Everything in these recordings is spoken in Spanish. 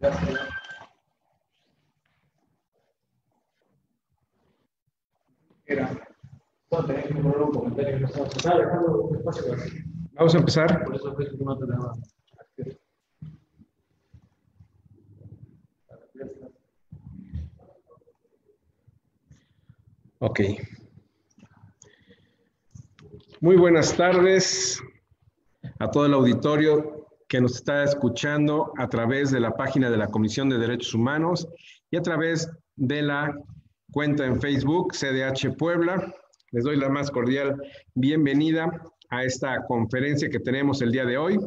Gracias. Solo tenés que poner un comentario que no estamos dejando un espacio así. Vamos a empezar. Por eso Facebook no te daba acceso. Ok. Muy buenas tardes a todo el auditorio que nos está escuchando a través de la página de la Comisión de Derechos Humanos y a través de la cuenta en Facebook CDH Puebla. Les doy la más cordial bienvenida a esta conferencia que tenemos el día de hoy.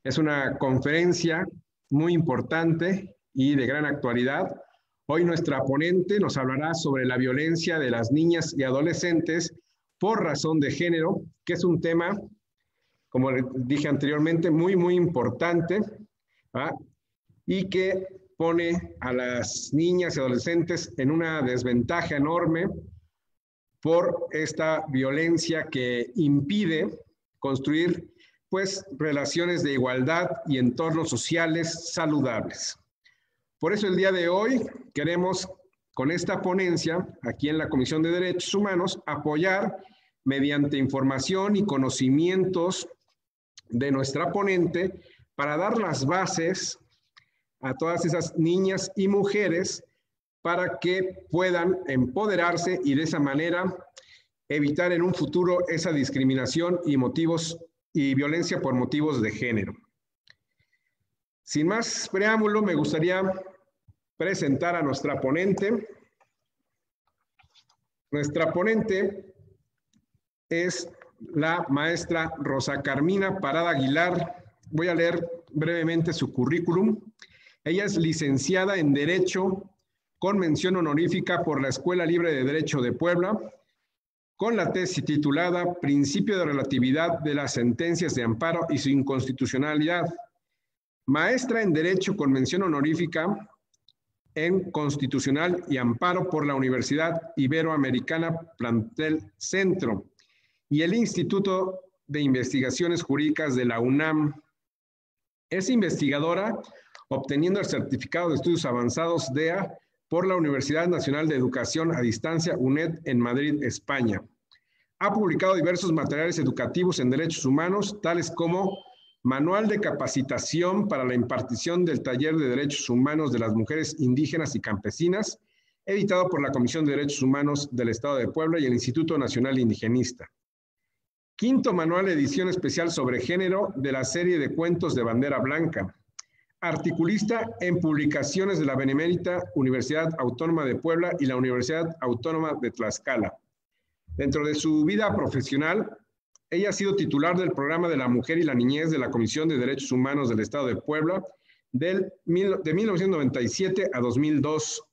Es una conferencia muy importante y de gran actualidad. Hoy nuestra ponente nos hablará sobre la violencia de las niñas y adolescentes por razón de género, que es un tema, como dije anteriormente, muy importante, ¿verdad? Y que pone a las niñas y adolescentes en una desventaja enorme por esta violencia que impide construir, pues, relaciones de igualdad y entornos sociales saludables. Por eso el día de hoy queremos, con esta ponencia, aquí en la Comisión de Derechos Humanos, apoyar mediante información y conocimientos de nuestra ponente para dar las bases a todas esas niñas y mujeres para que puedan empoderarse y de esa manera evitar en un futuro esa discriminación y violencia por motivos de género. Sin más preámbulo, me gustaría presentar a nuestra ponente. Nuestra ponente es la maestra Rosa Carmina Parada Aguilar. Voy a leer brevemente su currículum. Ella es licenciada en Derecho con mención honorífica por la Escuela Libre de Derecho de Puebla, con la tesis titulada Principio de relatividad de las sentencias de amparo y su inconstitucionalidad. Maestra en Derecho con mención honorífica en Constitucional y Amparo por la Universidad Iberoamericana Plantel Centro y el Instituto de Investigaciones Jurídicas de la UNAM. Es investigadora obteniendo el Certificado de Estudios Avanzados DEA por la Universidad Nacional de Educación a Distancia UNED en Madrid, España. Ha publicado diversos materiales educativos en derechos humanos, tales como Manual de Capacitación para la impartición del Taller de Derechos Humanos de las Mujeres Indígenas y Campesinas, editado por la Comisión de Derechos Humanos del Estado de Puebla y el Instituto Nacional Indigenista. Quinto Manual de Edición Especial sobre Género de la serie de cuentos de Bandera Blanca. Articulista en publicaciones de la Benemérita Universidad Autónoma de Puebla y la Universidad Autónoma de Tlaxcala. Dentro de su vida profesional, ella ha sido titular del Programa de la Mujer y la Niñez de la Comisión de Derechos Humanos del Estado de Puebla de 1997 a 2002.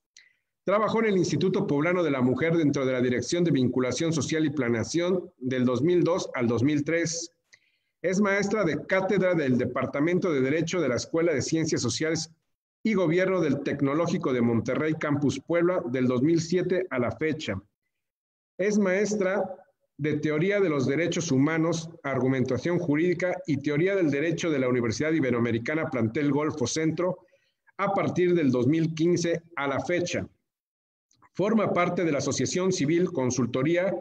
Trabajó en el Instituto Poblano de la Mujer dentro de la Dirección de Vinculación Social y Planeación del 2002 al 2003. Es maestra de cátedra del Departamento de Derecho de la Escuela de Ciencias Sociales y Gobierno del Tecnológico de Monterrey Campus Puebla del 2007 a la fecha. Es maestra de Teoría de los Derechos Humanos, Argumentación Jurídica y Teoría del Derecho de la Universidad Iberoamericana Plantel Golfo Centro a partir del 2015 a la fecha. Forma parte de la Asociación Civil Consultoría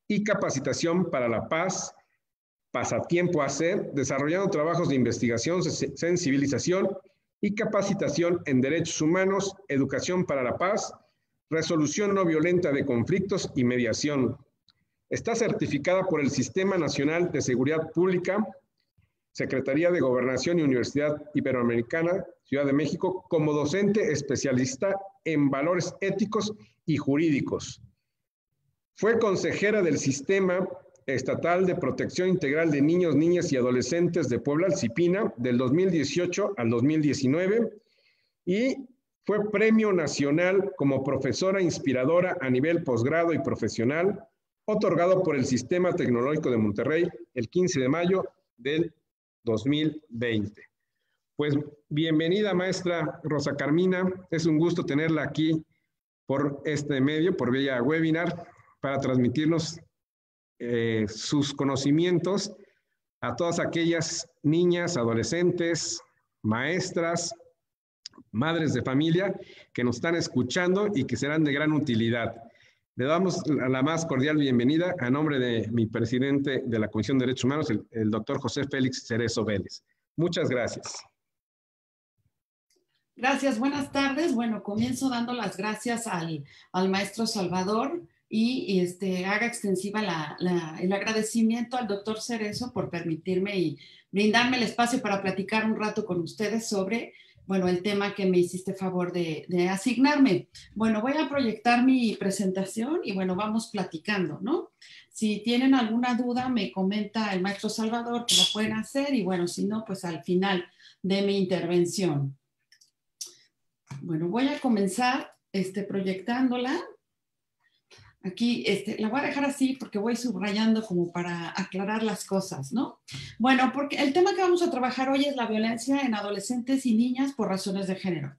y Capacitación para la Paz, Pasatiempo AC, desarrollando trabajos de investigación, sensibilización y capacitación en derechos humanos, educación para la paz, resolución no violenta de conflictos y mediación. Está certificada por el Sistema Nacional de Seguridad Pública, Secretaría de Gobernación y Universidad Iberoamericana, Ciudad de México, como docente especialista en valores éticos y jurídicos. Fue consejera del Sistema Estatal de Protección Integral de Niños, Niñas y Adolescentes de Puebla, CIPINA, del 2018 al 2019 y fue Premio Nacional como profesora inspiradora a nivel posgrado y profesional, otorgado por el Sistema Tecnológico de Monterrey el 15 de mayo del 2020. Pues bienvenida, maestra Rosa Carmina. Es un gusto tenerla aquí por este medio, por vía webinar, para transmitirnos sus conocimientos a todas aquellas niñas, adolescentes, maestras madres de familia que nos están escuchando y que serán de gran utilidad. Le damos la más cordial bienvenida a nombre de mi presidente de la Comisión de Derechos Humanos, el doctor José Félix Cerezo Vélez. Muchas gracias. Gracias, buenas tardes. Bueno, comienzo dando las gracias al maestro Salvador y haga extensiva el agradecimiento al doctor Cerezo por permitirme y brindarme el espacio para platicar un rato con ustedes sobre, bueno, el tema que me hiciste favor de asignarme. Bueno, voy a proyectar mi presentación y bueno, vamos platicando, ¿no? Si tienen alguna duda, me comenta el maestro Salvador que lo pueden hacer y bueno, si no, pues al final de mi intervención. Bueno, voy a comenzar proyectándola. Aquí la voy a dejar así porque voy subrayando como para aclarar las cosas, ¿no? Bueno, porque el tema que vamos a trabajar hoy es la violencia en adolescentes y niñas por razones de género.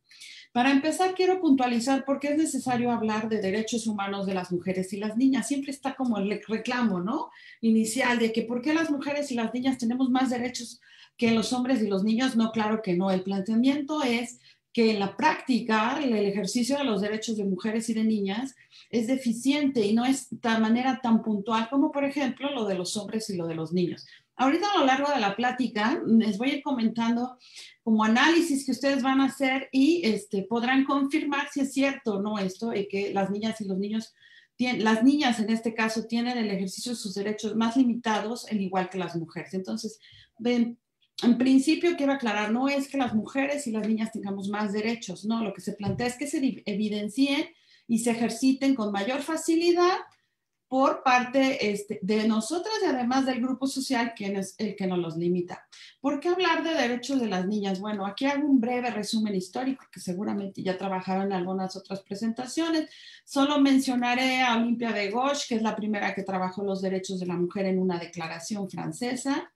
Para empezar, quiero puntualizar por qué es necesario hablar de derechos humanos de las mujeres y las niñas. Siempre está como el reclamo, ¿no? Inicial de que por qué las mujeres y las niñas tenemos más derechos que los hombres y los niños. No, claro que no. El planteamiento es que en la práctica el ejercicio de los derechos de mujeres y de niñas es deficiente y no es de manera tan puntual como, por ejemplo, lo de los hombres y lo de los niños. Ahorita a lo largo de la plática les voy a ir comentando como análisis que ustedes van a hacer y podrán confirmar si es cierto o no esto, que las niñas y los niños, las niñas en este caso tienen el ejercicio de sus derechos más limitados, al igual que las mujeres. Entonces, ven, en principio quiero aclarar, no es que las mujeres y las niñas tengamos más derechos, no, lo que se plantea es que se evidencien y se ejerciten con mayor facilidad por parte de nosotras y además del grupo social que es el que nos los limita. ¿Por qué hablar de derechos de las niñas? Bueno, aquí hago un breve resumen histórico que seguramente ya trabajaron en algunas otras presentaciones. Solo mencionaré a Olympia de Gauche, que es la primera que trabajó los derechos de la mujer en una declaración francesa.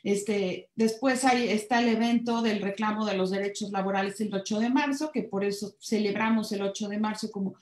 Después está el evento del reclamo de los derechos laborales el 8 de marzo, que por eso celebramos el 8 de marzo como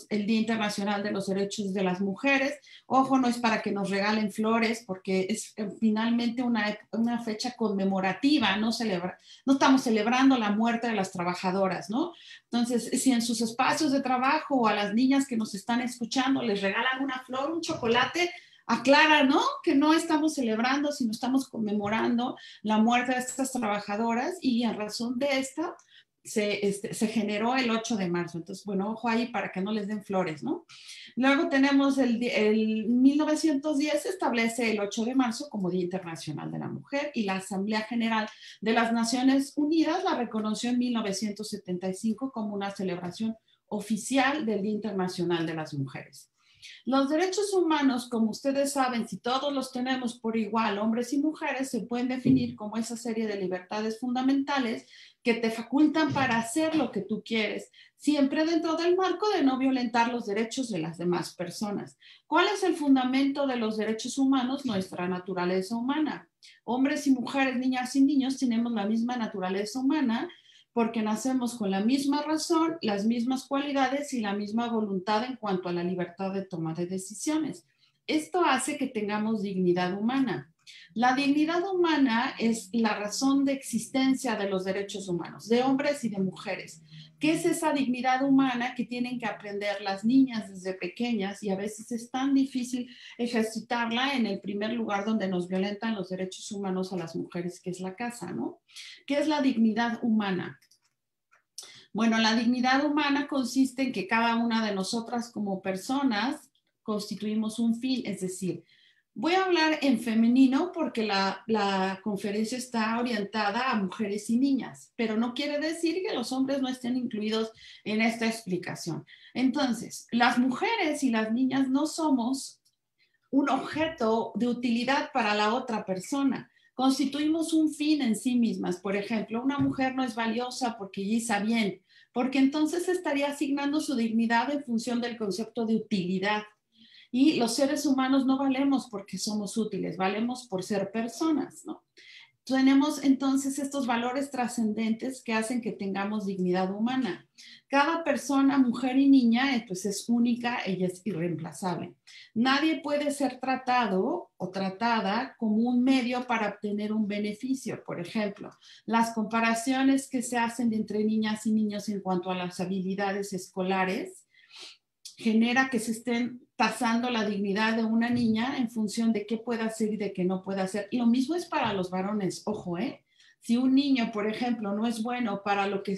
el Día Internacional de los Derechos de las Mujeres. Ojo, no es para que nos regalen flores, porque es finalmente una fecha conmemorativa, no estamos celebrando la muerte de las trabajadoras, ¿no? Entonces, si en sus espacios de trabajo o a las niñas que nos están escuchando les regalan una flor, un chocolate, aclara, ¿no? Que no estamos celebrando, sino estamos conmemorando la muerte de estas trabajadoras y a razón de esta se generó el 8 de marzo. Entonces, bueno, ojo ahí para que no les den flores, ¿no? Luego tenemos el 1910 se establece el 8 de marzo como Día Internacional de la Mujer y la Asamblea General de las Naciones Unidas la reconoció en 1975 como una celebración oficial del Día Internacional de las Mujeres. Los derechos humanos, como ustedes saben, si todos los tenemos por igual, hombres y mujeres, se pueden definir como esa serie de libertades fundamentales que te facultan para hacer lo que tú quieres, siempre dentro del marco de no violentar los derechos de las demás personas. ¿Cuál es el fundamento de los derechos humanos? Nuestra naturaleza humana. Hombres y mujeres, niñas y niños, tenemos la misma naturaleza humana porque nacemos con la misma razón, las mismas cualidades y la misma voluntad en cuanto a la libertad de toma de decisiones. Esto hace que tengamos dignidad humana. La dignidad humana es la razón de existencia de los derechos humanos, de hombres y de mujeres. ¿Qué es esa dignidad humana que tienen que aprender las niñas desde pequeñas y a veces es tan difícil ejercitarla en el primer lugar donde nos violentan los derechos humanos a las mujeres, que es la casa, ¿no? ¿Qué es la dignidad humana? Bueno, la dignidad humana consiste en que cada una de nosotras como personas constituimos un fin, es decir, voy a hablar en femenino porque la conferencia está orientada a mujeres y niñas, pero no quiere decir que los hombres no estén incluidos en esta explicación. Entonces, las mujeres y las niñas no somos un objeto de utilidad para la otra persona. Constituimos un fin en sí mismas. Por ejemplo, una mujer no es valiosa porque guisa bien, porque entonces estaría asignando su dignidad en función del concepto de utilidad. Y los seres humanos no valemos porque somos útiles, valemos por ser personas, ¿no? Tenemos entonces estos valores trascendentes que hacen que tengamos dignidad humana. Cada persona, mujer y niña, pues es única, ella es irreemplazable. Nadie puede ser tratado o tratada como un medio para obtener un beneficio. Por ejemplo, las comparaciones que se hacen entre niñas y niños en cuanto a las habilidades escolares genera que se estén tasando la dignidad de una niña en función de qué pueda hacer y de qué no pueda hacer. Y lo mismo es para los varones, ojo, si un niño, por ejemplo, no es bueno para lo que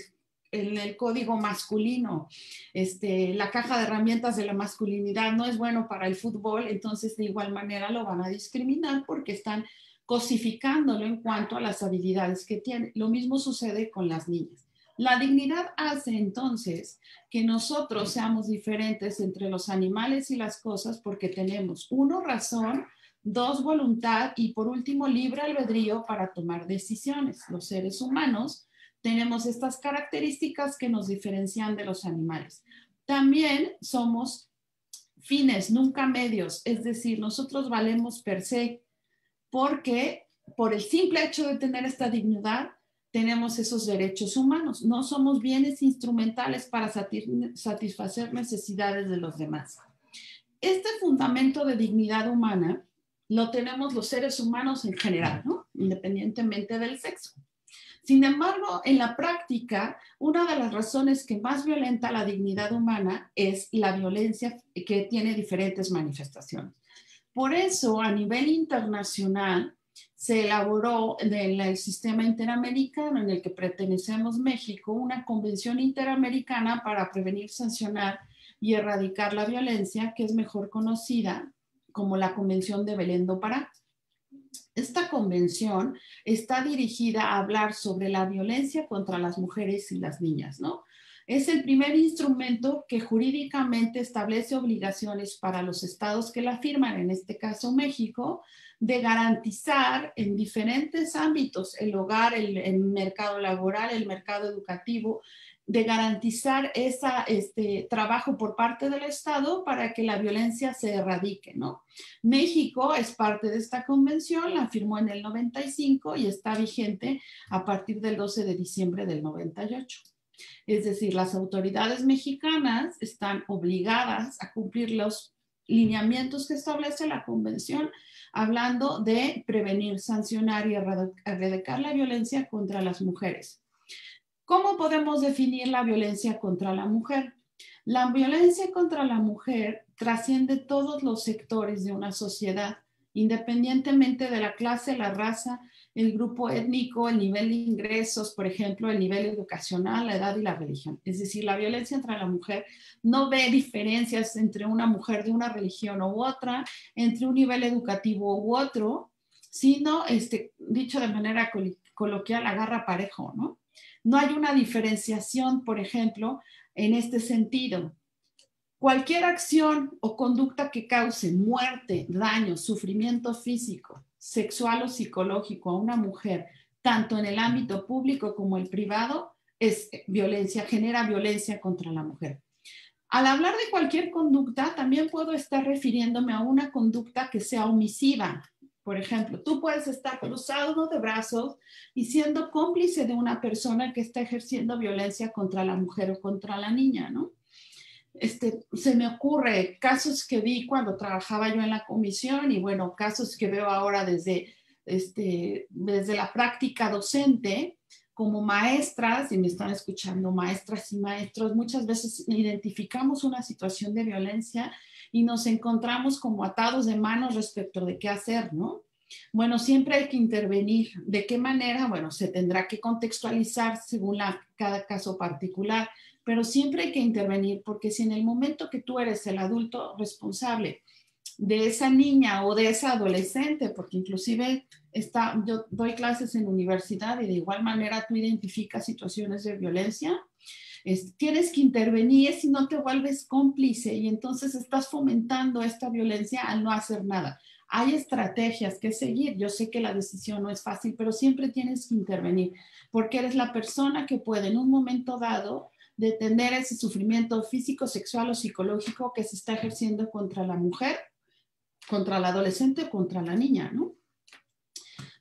en el código masculino, la caja de herramientas de la masculinidad no es bueno para el fútbol, entonces de igual manera lo van a discriminar porque están cosificándolo en cuanto a las habilidades que tiene. Lo mismo sucede con las niñas. La dignidad hace entonces que nosotros seamos diferentes entre los animales y las cosas porque tenemos, uno, razón, dos, voluntad y por último, libre albedrío para tomar decisiones. Los seres humanos tenemos estas características que nos diferencian de los animales. También somos fines, nunca medios, es decir, nosotros valemos per se porque por el simple hecho de tener esta dignidad tenemos esos derechos humanos. No somos bienes instrumentales para satisfacer necesidades de los demás. Este fundamento de dignidad humana lo tenemos los seres humanos en general, ¿no? Independientemente del sexo. Sin embargo, en la práctica, una de las razones que más violenta la dignidad humana es la violencia que tiene diferentes manifestaciones. Por eso, a nivel internacional, se elaboró en el sistema interamericano en el que pertenecemos México una convención interamericana para prevenir, sancionar y erradicar la violencia, que es mejor conocida como la Convención de Belém do Pará. Esta convención está dirigida a hablar sobre la violencia contra las mujeres y las niñas, ¿no? Es el primer instrumento que jurídicamente establece obligaciones para los estados que la firman, en este caso México, de garantizar en diferentes ámbitos, el hogar, el mercado laboral, el mercado educativo, de garantizar ese trabajo por parte del Estado para que la violencia se erradique, ¿no? México es parte de esta convención, la firmó en el 95 y está vigente a partir del 12 de diciembre del 98. Es decir, las autoridades mexicanas están obligadas a cumplir los lineamientos que establece la convención, hablando de prevenir, sancionar y erradicar la violencia contra las mujeres. ¿Cómo podemos definir la violencia contra la mujer? La violencia contra la mujer trasciende todos los sectores de una sociedad, independientemente de la clase, la raza, el grupo étnico, el nivel de ingresos, por ejemplo, el nivel educacional, la edad y la religión. Es decir, la violencia contra la mujer no ve diferencias entre una mujer de una religión u otra, entre un nivel educativo u otro, sino, dicho de manera coloquial, agarra parejo, ¿no? No hay una diferenciación, por ejemplo, en este sentido. Cualquier acción o conducta que cause muerte, daño, sufrimiento físico, sexual o psicológico a una mujer, tanto en el ámbito público como el privado, es violencia, genera violencia contra la mujer. Al hablar de cualquier conducta, también puedo estar refiriéndome a una conducta que sea omisiva. Por ejemplo, tú puedes estar cruzado de brazos y siendo cómplice de una persona que está ejerciendo violencia contra la mujer o contra la niña, ¿no? Se me ocurre casos que vi cuando trabajaba yo en la comisión y bueno, casos que veo ahora desde la práctica docente como maestras, y me están escuchando maestras y maestros, muchas veces identificamos una situación de violencia y nos encontramos como atados de manos respecto de qué hacer, ¿no? Bueno, siempre hay que intervenir. ¿De qué manera? Bueno, se tendrá que contextualizar según cada caso particular, pero siempre hay que intervenir porque si en el momento que tú eres el adulto responsable de esa niña o de esa adolescente, porque inclusive yo doy clases en universidad y de igual manera tú identificas situaciones de violencia, tienes que intervenir si no te vuelves cómplice y entonces estás fomentando esta violencia al no hacer nada. Hay estrategias que seguir. Yo sé que la decisión no es fácil, pero siempre tienes que intervenir porque eres la persona que puede en un momento dado detener ese sufrimiento físico, sexual o psicológico que se está ejerciendo contra la mujer, contra la adolescente o contra la niña, ¿no?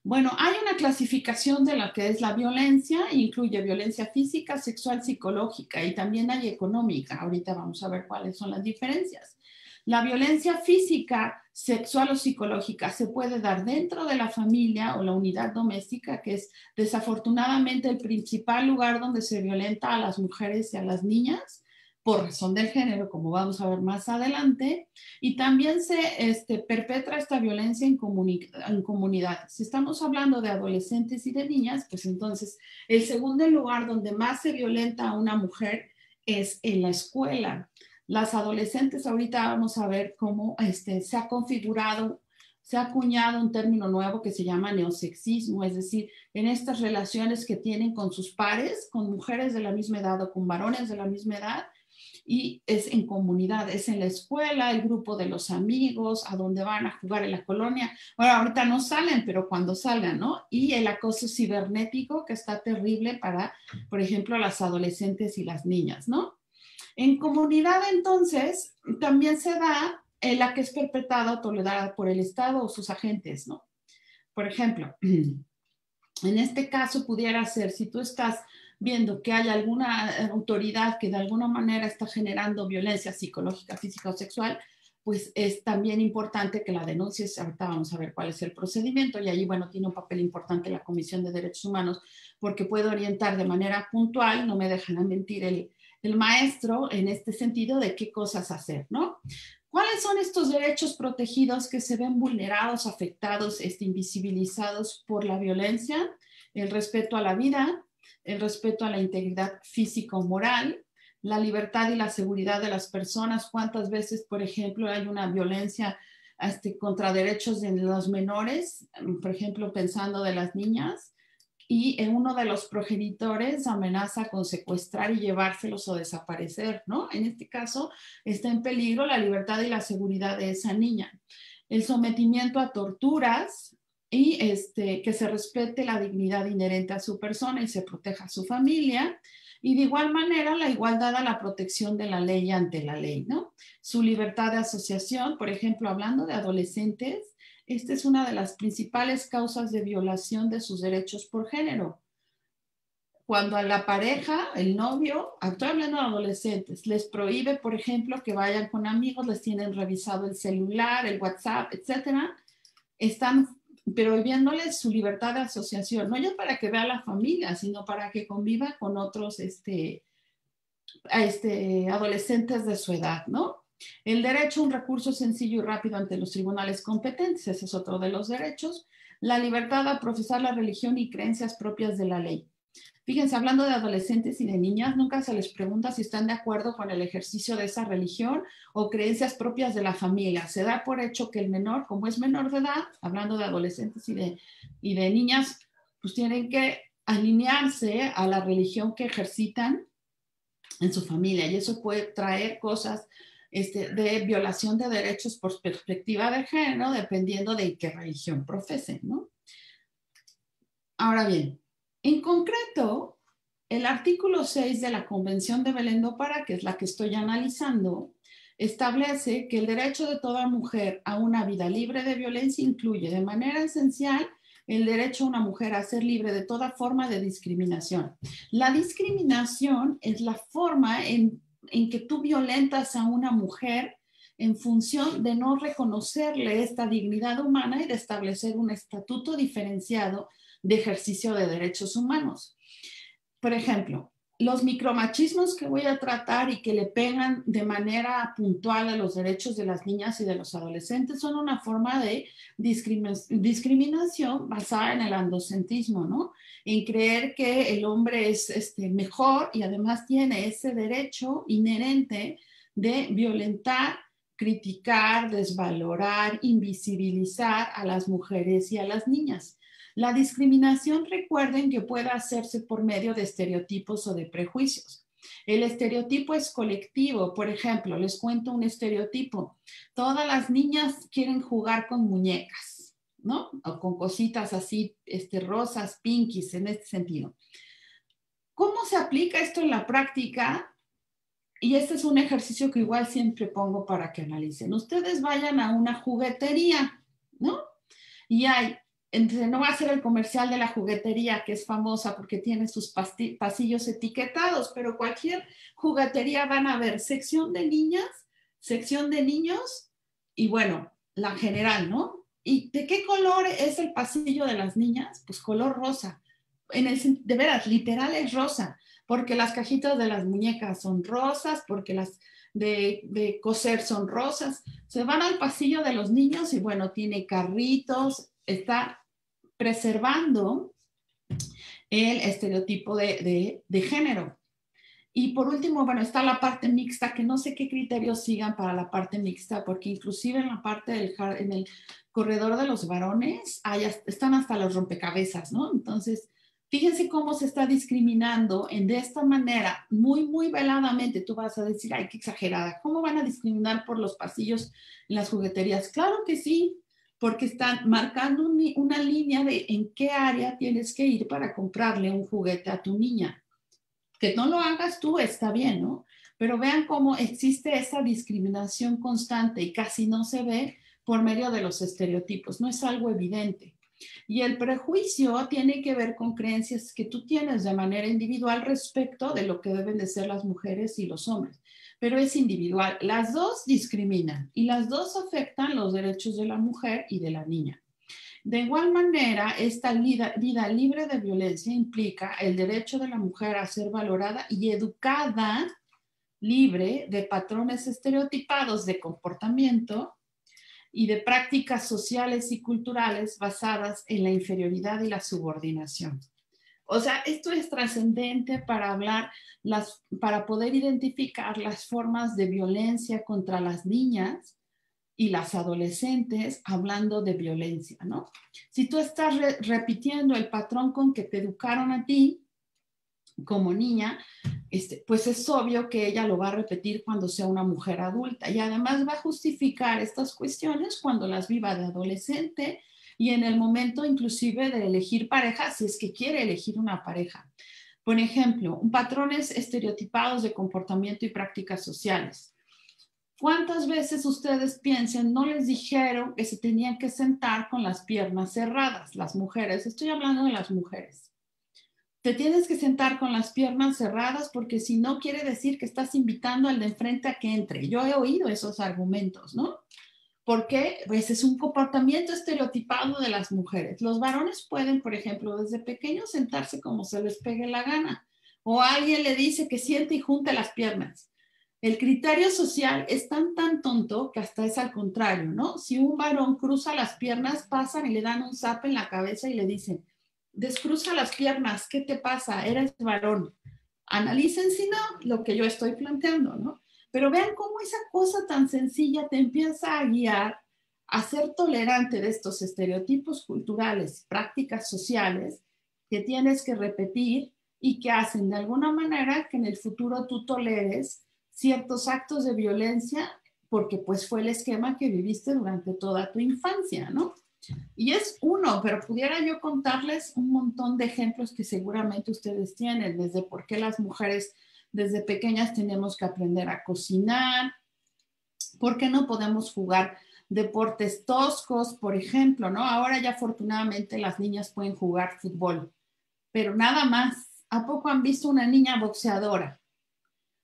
Bueno, hay una clasificación de lo que es la violencia, incluye violencia física, sexual, psicológica y también hay económica. Ahorita vamos a ver cuáles son las diferencias. La violencia física, sexual o psicológica se puede dar dentro de la familia o la unidad doméstica, que es desafortunadamente el principal lugar donde se violenta a las mujeres y a las niñas por razón del género, como vamos a ver más adelante, y también se perpetra esta violencia en comunidades. Si estamos hablando de adolescentes y de niñas, pues entonces el segundo lugar donde más se violenta a una mujer es en la escuela. Las adolescentes, ahorita vamos a ver cómo se ha configurado, se ha acuñado un término nuevo que se llama neosexismo, es decir, en estas relaciones que tienen con sus pares, con mujeres de la misma edad o con varones de la misma edad, y es en comunidad, es en la escuela, el grupo de los amigos, a donde van a jugar en la colonia. Bueno, ahorita no salen, pero cuando salgan, ¿no? Y el acoso cibernético que está terrible para, por ejemplo, las adolescentes y las niñas, ¿no? En comunidad, entonces, también se da la que es perpetrada o tolerada por el Estado o sus agentes, ¿no? Por ejemplo, en este caso pudiera ser, si tú estás viendo que hay alguna autoridad que de alguna manera está generando violencia psicológica, física o sexual, pues es también importante que la denuncies. Ahorita vamos a ver cuál es el procedimiento y allí, bueno, tiene un papel importante la Comisión de Derechos Humanos porque puede orientar de manera puntual, no me dejan mentir el maestro en este sentido de qué cosas hacer, ¿no? ¿Cuáles son estos derechos protegidos que se ven vulnerados, afectados, invisibilizados por la violencia? El respeto a la vida, el respeto a la integridad físico-moral, la libertad y la seguridad de las personas. ¿Cuántas veces, por ejemplo, hay una violencia contra derechos de los menores? Por ejemplo, pensando de las niñas. Y uno de los progenitores amenaza con secuestrar y llevárselos o desaparecer, ¿no? En este caso está en peligro la libertad y la seguridad de esa niña. El sometimiento a torturas y que se respete la dignidad inherente a su persona y se proteja a su familia. Y de igual manera la igualdad a la protección de la ley ante la ley, ¿no? Su libertad de asociación, por ejemplo, hablando de adolescentes, esta es una de las principales causas de violación de sus derechos por género. Cuando a la pareja, el novio, estoy hablando de adolescentes, les prohíbe, por ejemplo, que vayan con amigos, les tienen revisado el celular, el WhatsApp, etcétera, están prohibiéndoles su libertad de asociación, no ya para que vea a la familia, sino para que conviva con otros adolescentes de su edad, ¿no? El derecho a un recurso sencillo y rápido ante los tribunales competentes, ese es otro de los derechos. La libertad a profesar la religión y creencias propias de la ley. Fíjense, hablando de adolescentes y de niñas, nunca se les pregunta si están de acuerdo con el ejercicio de esa religión o creencias propias de la familia. Se da por hecho que el menor, como es menor de edad, hablando de adolescentes y de niñas, pues tienen que alinearse a la religión que ejercitan en su familia y eso puede traer cosas de violación de derechos por perspectiva de género, dependiendo de qué religión profesen, ¿no? Ahora bien, en concreto, el artículo 6 de la Convención de Belén do Pará, que es la que estoy analizando, establece que el derecho de toda mujer a una vida libre de violencia incluye de manera esencial el derecho a una mujer a ser libre de toda forma de discriminación. La discriminación es la forma en que tú violentas a una mujer en función de no reconocerle esta dignidad humana y de establecer un estatuto diferenciado de ejercicio de derechos humanos. Por ejemplo, los micromachismos que voy a tratar y que le pegan de manera puntual a los derechos de las niñas y de los adolescentes son una forma de discriminación basada en el androcentrismo, ¿no? En creer que el hombre es mejor y además tiene ese derecho inherente de violentar, criticar, desvalorar, invisibilizar a las mujeres y a las niñas. La discriminación, recuerden que puede hacerse por medio de estereotipos o de prejuicios. El estereotipo es colectivo. Por ejemplo, les cuento un estereotipo. Todas las niñas quieren jugar con muñecas, ¿no? O con cositas así, rosas, pinkies, en este sentido. ¿Cómo se aplica esto en la práctica? Y este es un ejercicio que igual siempre pongo para que analicen. Ustedes vayan a una juguetería, ¿no? Y hay no va a ser el comercial de la juguetería, que es famosa porque tiene sus pasillos etiquetados, pero cualquier juguetería van a ver sección de niñas, sección de niños y bueno, la general, ¿no? ¿Y de qué color es el pasillo de las niñas? Pues color rosa. De veras, literal es rosa, porque las cajitas de las muñecas son rosas, porque las de coser son rosas. Se van al pasillo de los niños y bueno, tiene carritos, está preservando el estereotipo de género. Y por último, bueno, está la parte mixta, que no sé qué criterios sigan para la parte mixta, porque inclusive en la parte en el corredor de los varones, están hasta los rompecabezas, ¿no? Entonces, fíjense cómo se está discriminando de esta manera, muy, muy veladamente. Tú vas a decir, ay, qué exagerada. ¿Cómo van a discriminar por los pasillos en las jugueterías? Claro que sí, porque están marcando una línea de en qué área tienes que ir para comprarle un juguete a tu niña. Que no lo hagas tú está bien, ¿no? Pero vean cómo existe esa discriminación constante y casi no se ve por medio de los estereotipos, no es algo evidente. Y el prejuicio tiene que ver con creencias que tú tienes de manera individual respecto de lo que deben de ser las mujeres y los hombres, pero es individual. Las dos discriminan y las dos afectan los derechos de la mujer y de la niña. De igual manera, esta vida libre de violencia implica el derecho de la mujer a ser valorada y educada, libre de patrones estereotipados de comportamiento y de prácticas sociales y culturales basadas en la inferioridad y la subordinación. O sea, esto es trascendente para para poder identificar las formas de violencia contra las niñas y las adolescentes hablando de violencia, ¿no? Si tú estás repitiendo el patrón con que te educaron a ti como niña, pues es obvio que ella lo va a repetir cuando sea una mujer adulta y además va a justificar estas cuestiones cuando las viva de adolescente y en el momento inclusive de elegir pareja, si es que quiere elegir una pareja. Por ejemplo, patrones estereotipados de comportamiento y prácticas sociales. ¿Cuántas veces ustedes piensan, no les dijeron que se tenían que sentar con las piernas cerradas? Las mujeres, estoy hablando de las mujeres. Te tienes que sentar con las piernas cerradas porque si no quiere decir que estás invitando al de enfrente a que entre. Yo he oído esos argumentos, ¿no? Porque pues, es un comportamiento estereotipado de las mujeres. Los varones pueden, por ejemplo, desde pequeños sentarse como se les pegue la gana. O alguien le dice que siente y junte las piernas. El criterio social es tan tonto que hasta es al contrario, ¿no? Si un varón cruza las piernas, pasan y le dan un zape en la cabeza y le dicen, descruza las piernas, ¿qué te pasa? Eres varón. Analicen si no lo que yo estoy planteando, ¿no? Pero vean cómo esa cosa tan sencilla te empieza a guiar a ser tolerante de estos estereotipos culturales, prácticas sociales que tienes que repetir y que hacen de alguna manera que en el futuro tú toleres ciertos actos de violencia porque pues fue el esquema que viviste durante toda tu infancia, ¿no? Y es uno, pero pudiera yo contarles un montón de ejemplos que seguramente ustedes tienen, desde por qué las mujeres desde pequeñas tenemos que aprender a cocinar, por qué no podemos jugar deportes toscos, por ejemplo, ¿no? Ahora ya afortunadamente las niñas pueden jugar fútbol, pero nada más. ¿A poco han visto una niña boxeadora?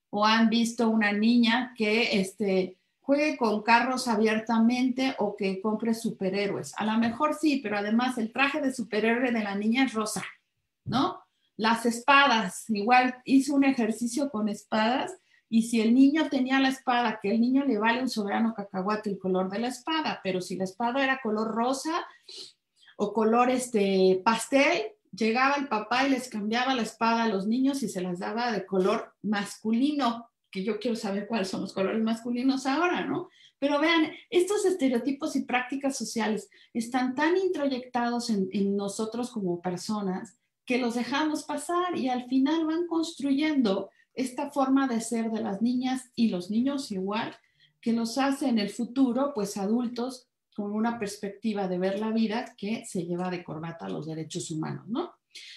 ¿O han visto una niña que juegue con carros abiertamente o que compre superhéroes? A lo mejor sí, pero además el traje de superhéroe de la niña es rosa, ¿no? Las espadas, igual hice un ejercicio con espadas y si el niño tenía la espada, que el niño le vale un soberano cacahuate el color de la espada, pero si la espada era color rosa o color pastel, llegaba el papá y les cambiaba la espada a los niños y se las daba de color masculino, que yo quiero saber cuáles son los colores masculinos ahora, ¿no? Pero vean, estos estereotipos y prácticas sociales están tan introyectados en nosotros como personas que los dejamos pasar y al final van construyendo esta forma de ser de las niñas y los niños igual, que los hace en el futuro, pues adultos con una perspectiva de ver la vida que se lleva de corbata a los derechos humanos, ¿no?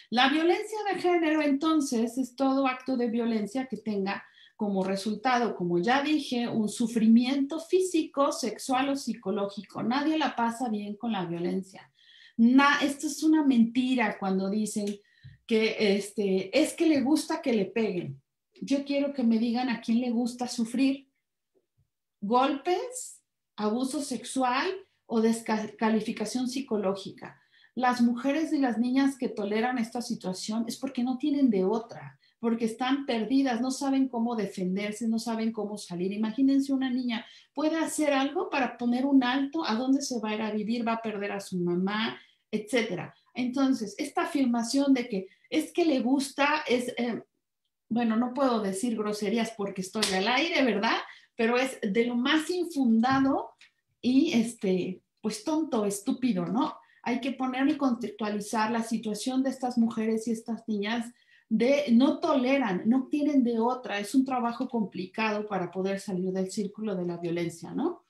La violencia de género, entonces, es todo acto de violencia que tenga como resultado, como ya dije, un sufrimiento físico, sexual o psicológico. Nadie la pasa bien con la violencia, Esto es una mentira cuando dicen que es que le gusta que le peguen. Yo quiero que me digan a quién le gusta sufrir golpes, abuso sexual o descalificación psicológica. Las mujeres y las niñas que toleran esta situación es porque no tienen de otra, porque están perdidas, no saben cómo defenderse, no saben cómo salir. Imagínense una niña, puede hacer algo para poner un alto, a dónde se va a ir a vivir, va a perder a su mamá, etcétera. Entonces, esta afirmación de que es que le gusta es, bueno, no puedo decir groserías porque estoy al aire, ¿verdad? Pero es de lo más infundado y pues tonto, estúpido, ¿no? Hay que poner y contextualizar la situación de estas mujeres y estas niñas no toleran, no tienen de otra, es un trabajo complicado para poder salir del círculo de la violencia, ¿no?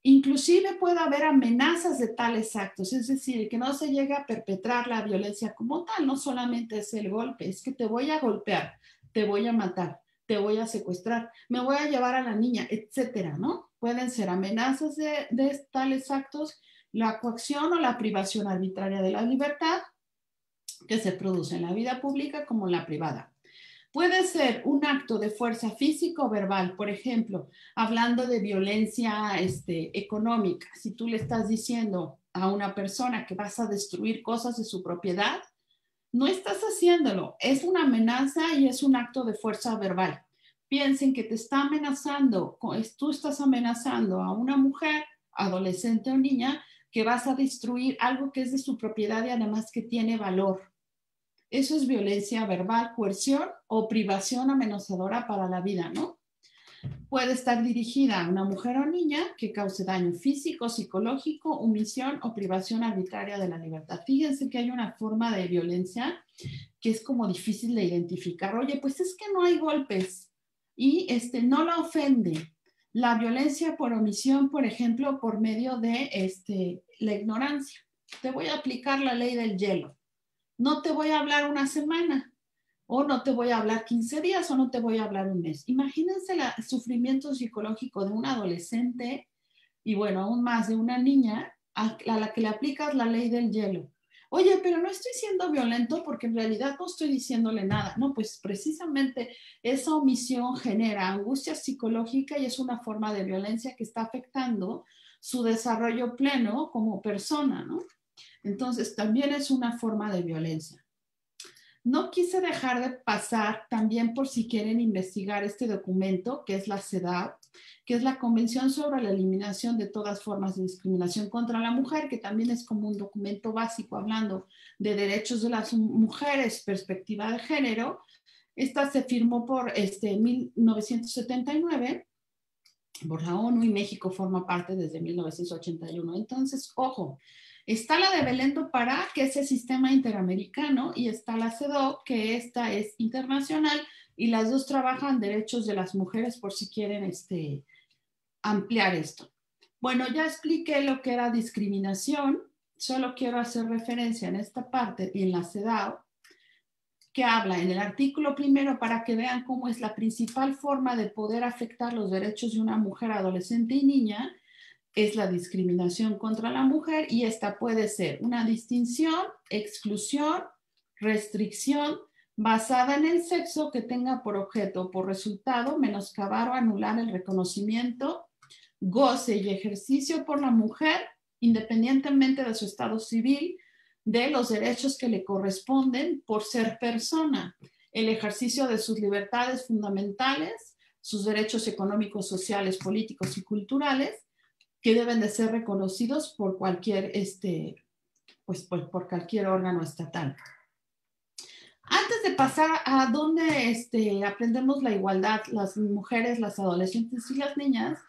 Inclusive puede haber amenazas de tales actos, es decir, que no se llegue a perpetrar la violencia como tal, no solamente es el golpe, es que te voy a golpear, te voy a matar, te voy a secuestrar, me voy a llevar a la niña, etcétera, ¿no? Pueden ser amenazas de tales actos, la coacción o la privación arbitraria de la libertad que se produce en la vida pública como en la privada. Puede ser un acto de fuerza física o verbal, por ejemplo, hablando de violencia económica. Si tú le estás diciendo a una persona que vas a destruir cosas de su propiedad, no estás haciéndolo, es una amenaza y es un acto de fuerza verbal. Piensen que te está amenazando, tú estás amenazando a una mujer, adolescente o niña, que vas a destruir algo que es de su propiedad y además que tiene valor. Eso es violencia verbal, coerción o privación amenazadora para la vida, ¿no? Puede estar dirigida a una mujer o niña que cause daño físico, psicológico, omisión o privación arbitraria de la libertad. Fíjense que hay una forma de violencia que es como difícil de identificar. Oye, pues es que no hay golpes y no la ofende. La violencia por omisión, por ejemplo, por medio de la ignorancia. Te voy a aplicar la ley del hielo. No te voy a hablar una semana, o no te voy a hablar 15 días, o no te voy a hablar un mes. Imagínense el sufrimiento psicológico de un adolescente y bueno, aún más de una niña a la que le aplicas la ley del hielo. Oye, pero no estoy siendo violento porque en realidad no estoy diciéndole nada. No, pues precisamente esa omisión genera angustia psicológica y es una forma de violencia que está afectando su desarrollo pleno como persona, ¿no? Entonces, también es una forma de violencia. No quise dejar de pasar también por si quieren investigar este documento, que es la CEDAW, que es la Convención sobre la Eliminación de todas formas de discriminación contra la mujer, que también es como un documento básico hablando de derechos de las mujeres, perspectiva de género. Esta se firmó por 1979 por la ONU y México forma parte desde 1981. Entonces, ojo, está la de Belén do Pará, que es el sistema interamericano, y está la CEDAW, que esta es internacional, y las dos trabajan derechos de las mujeres por si quieren ampliar esto. Bueno, ya expliqué lo que era discriminación, solo quiero hacer referencia en esta parte y en la CEDAW, que habla en el artículo primero para que vean cómo es la principal forma de poder afectar los derechos de una mujer, adolescente y niña, es la discriminación contra la mujer y esta puede ser una distinción, exclusión, restricción basada en el sexo que tenga por objeto o por resultado menoscabar o anular el reconocimiento, goce y ejercicio por la mujer, independientemente de su estado civil, de los derechos que le corresponden por ser persona, el ejercicio de sus libertades fundamentales, sus derechos económicos, sociales, políticos y culturales, que deben de ser reconocidos por cualquier, por cualquier órgano estatal. Antes de pasar a dónde aprendemos la igualdad, las mujeres, las adolescentes y las niñas,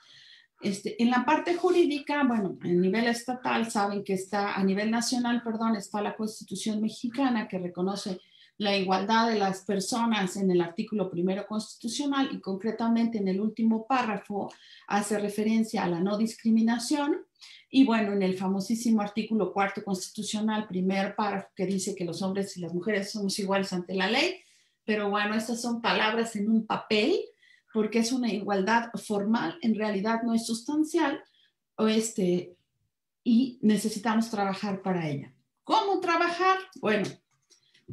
en la parte jurídica, bueno, a nivel estatal saben que está, a nivel nacional, perdón, está la Constitución mexicana que reconoce la igualdad de las personas en el artículo primero constitucional y concretamente en el último párrafo hace referencia a la no discriminación y bueno, en el famosísimo artículo cuarto constitucional, primer párrafo que dice que los hombres y las mujeres somos iguales ante la ley, pero bueno, estas son palabras en un papel porque es una igualdad formal, en realidad no es sustancial y necesitamos trabajar para ella. ¿Cómo trabajar? Bueno,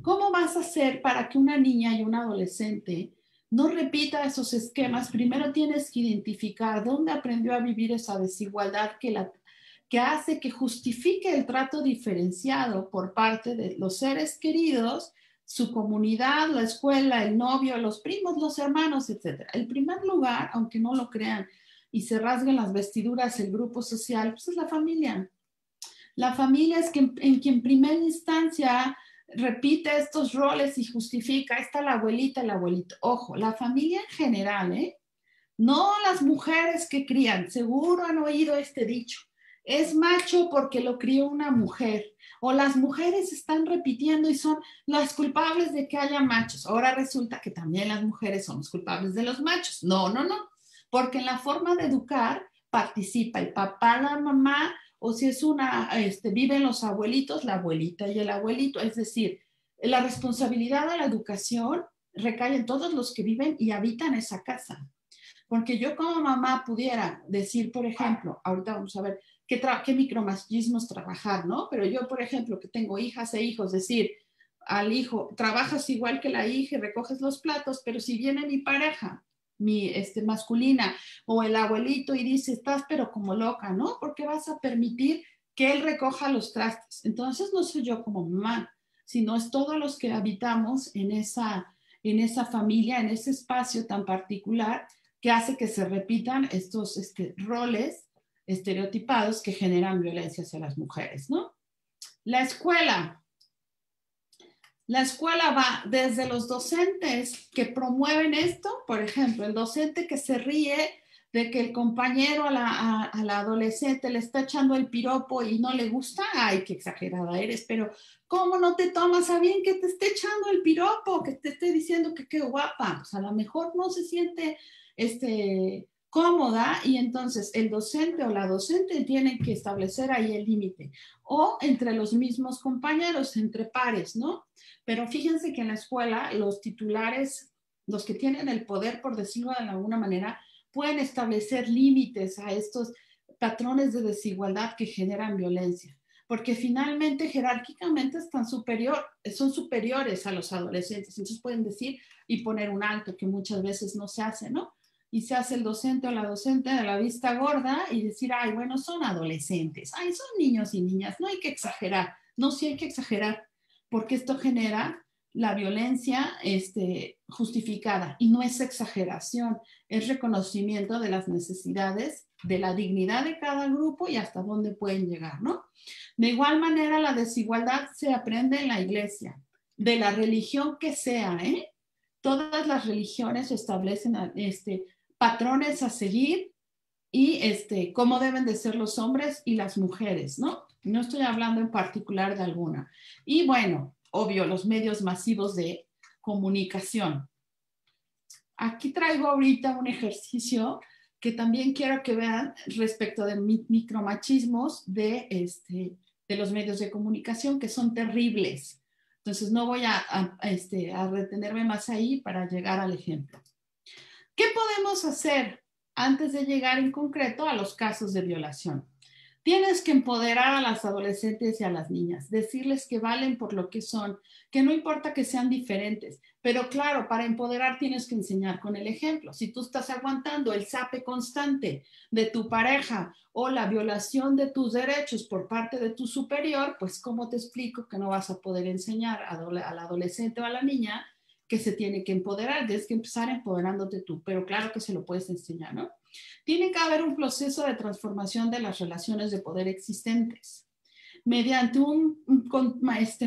¿cómo vas a hacer para que una niña y un adolescente no repita esos esquemas? Primero tienes que identificar dónde aprendió a vivir esa desigualdad que hace que justifique el trato diferenciado por parte de los seres queridos, su comunidad, la escuela, el novio, los primos, los hermanos, etc. El primer lugar, aunque no lo crean y se rasguen las vestiduras el grupo social, pues es la familia. La familia es quien en primera instancia repite estos roles y justifica. Ahí está la abuelita, el abuelito. Ojo, la familia en general, no las mujeres que crían. Seguro han oído este dicho. Es macho porque lo crió una mujer. O las mujeres están repitiendo y son las culpables de que haya machos. Ahora resulta que también las mujeres son los culpables de los machos. No, no, no. Porque en la forma de educar participa el papá, la mamá, o si es viven los abuelitos, la abuelita y el abuelito. Es decir, la responsabilidad de la educación recae en todos los que viven y habitan esa casa. Porque yo como mamá pudiera decir, por ejemplo, ahorita vamos a ver qué micromachismos trabajar, ¿no? Pero yo, por ejemplo, que tengo hijas e hijos, decir al hijo, trabajas igual que la hija y recoges los platos, pero si viene mi pareja, mi masculina, o el abuelito y dice, estás pero como loca, ¿no? Porque vas a permitir que él recoja los trastes. Entonces no soy yo como mamá, sino es todos los que habitamos en esa familia, en ese espacio tan particular que hace que se repitan estos roles estereotipados que generan violencia hacia las mujeres, ¿no? La escuela va desde los docentes que promueven esto, por ejemplo, el docente que se ríe de que el compañero a la adolescente le está echando el piropo y no le gusta, ay, qué exagerada eres, pero ¿cómo no te tomas a bien que te esté echando el piropo, que te esté diciendo que qué guapa? Pues a lo mejor no se siente cómoda y entonces el docente o la docente tienen que establecer ahí el límite o entre los mismos compañeros, entre pares, ¿no? Pero fíjense que en la escuela los titulares, los que tienen el poder, por decirlo de alguna manera, pueden establecer límites a estos patrones de desigualdad que generan violencia, porque finalmente jerárquicamente son superiores a los adolescentes, entonces pueden decir y poner un alto que muchas veces no se hace, ¿no? Y se hace el docente o la docente de la vista gorda y decir, ay, bueno, son adolescentes, ay, son niños y niñas, no hay que exagerar, no, sí hay que exagerar, porque esto genera la violencia justificada y no es exageración, es reconocimiento de las necesidades, de la dignidad de cada grupo y hasta dónde pueden llegar, ¿no? De igual manera, la desigualdad se aprende en la iglesia, de la religión que sea, Todas las religiones establecen patrones a seguir y cómo deben de ser los hombres y las mujeres, ¿no? No estoy hablando en particular de alguna. Y bueno, obvio, los medios masivos de comunicación. Aquí traigo ahorita un ejercicio que también quiero que vean respecto de micromachismos de los medios de comunicación, que son terribles. Entonces no voy a retenerme más ahí para llegar al ejemplo. ¿Qué podemos hacer antes de llegar en concreto a los casos de violación? Tienes que empoderar a las adolescentes y a las niñas, decirles que valen por lo que son, que no importa que sean diferentes, pero claro, para empoderar tienes que enseñar con el ejemplo. Si tú estás aguantando el zape constante de tu pareja o la violación de tus derechos por parte de tu superior, pues ¿cómo te explico que no vas a poder enseñar al adolescente o a la niña que se tiene que empoderar? Tienes que empezar empoderándote tú, pero claro que se lo puedes enseñar, ¿no? Tiene que haber un proceso de transformación de las relaciones de poder existentes mediante un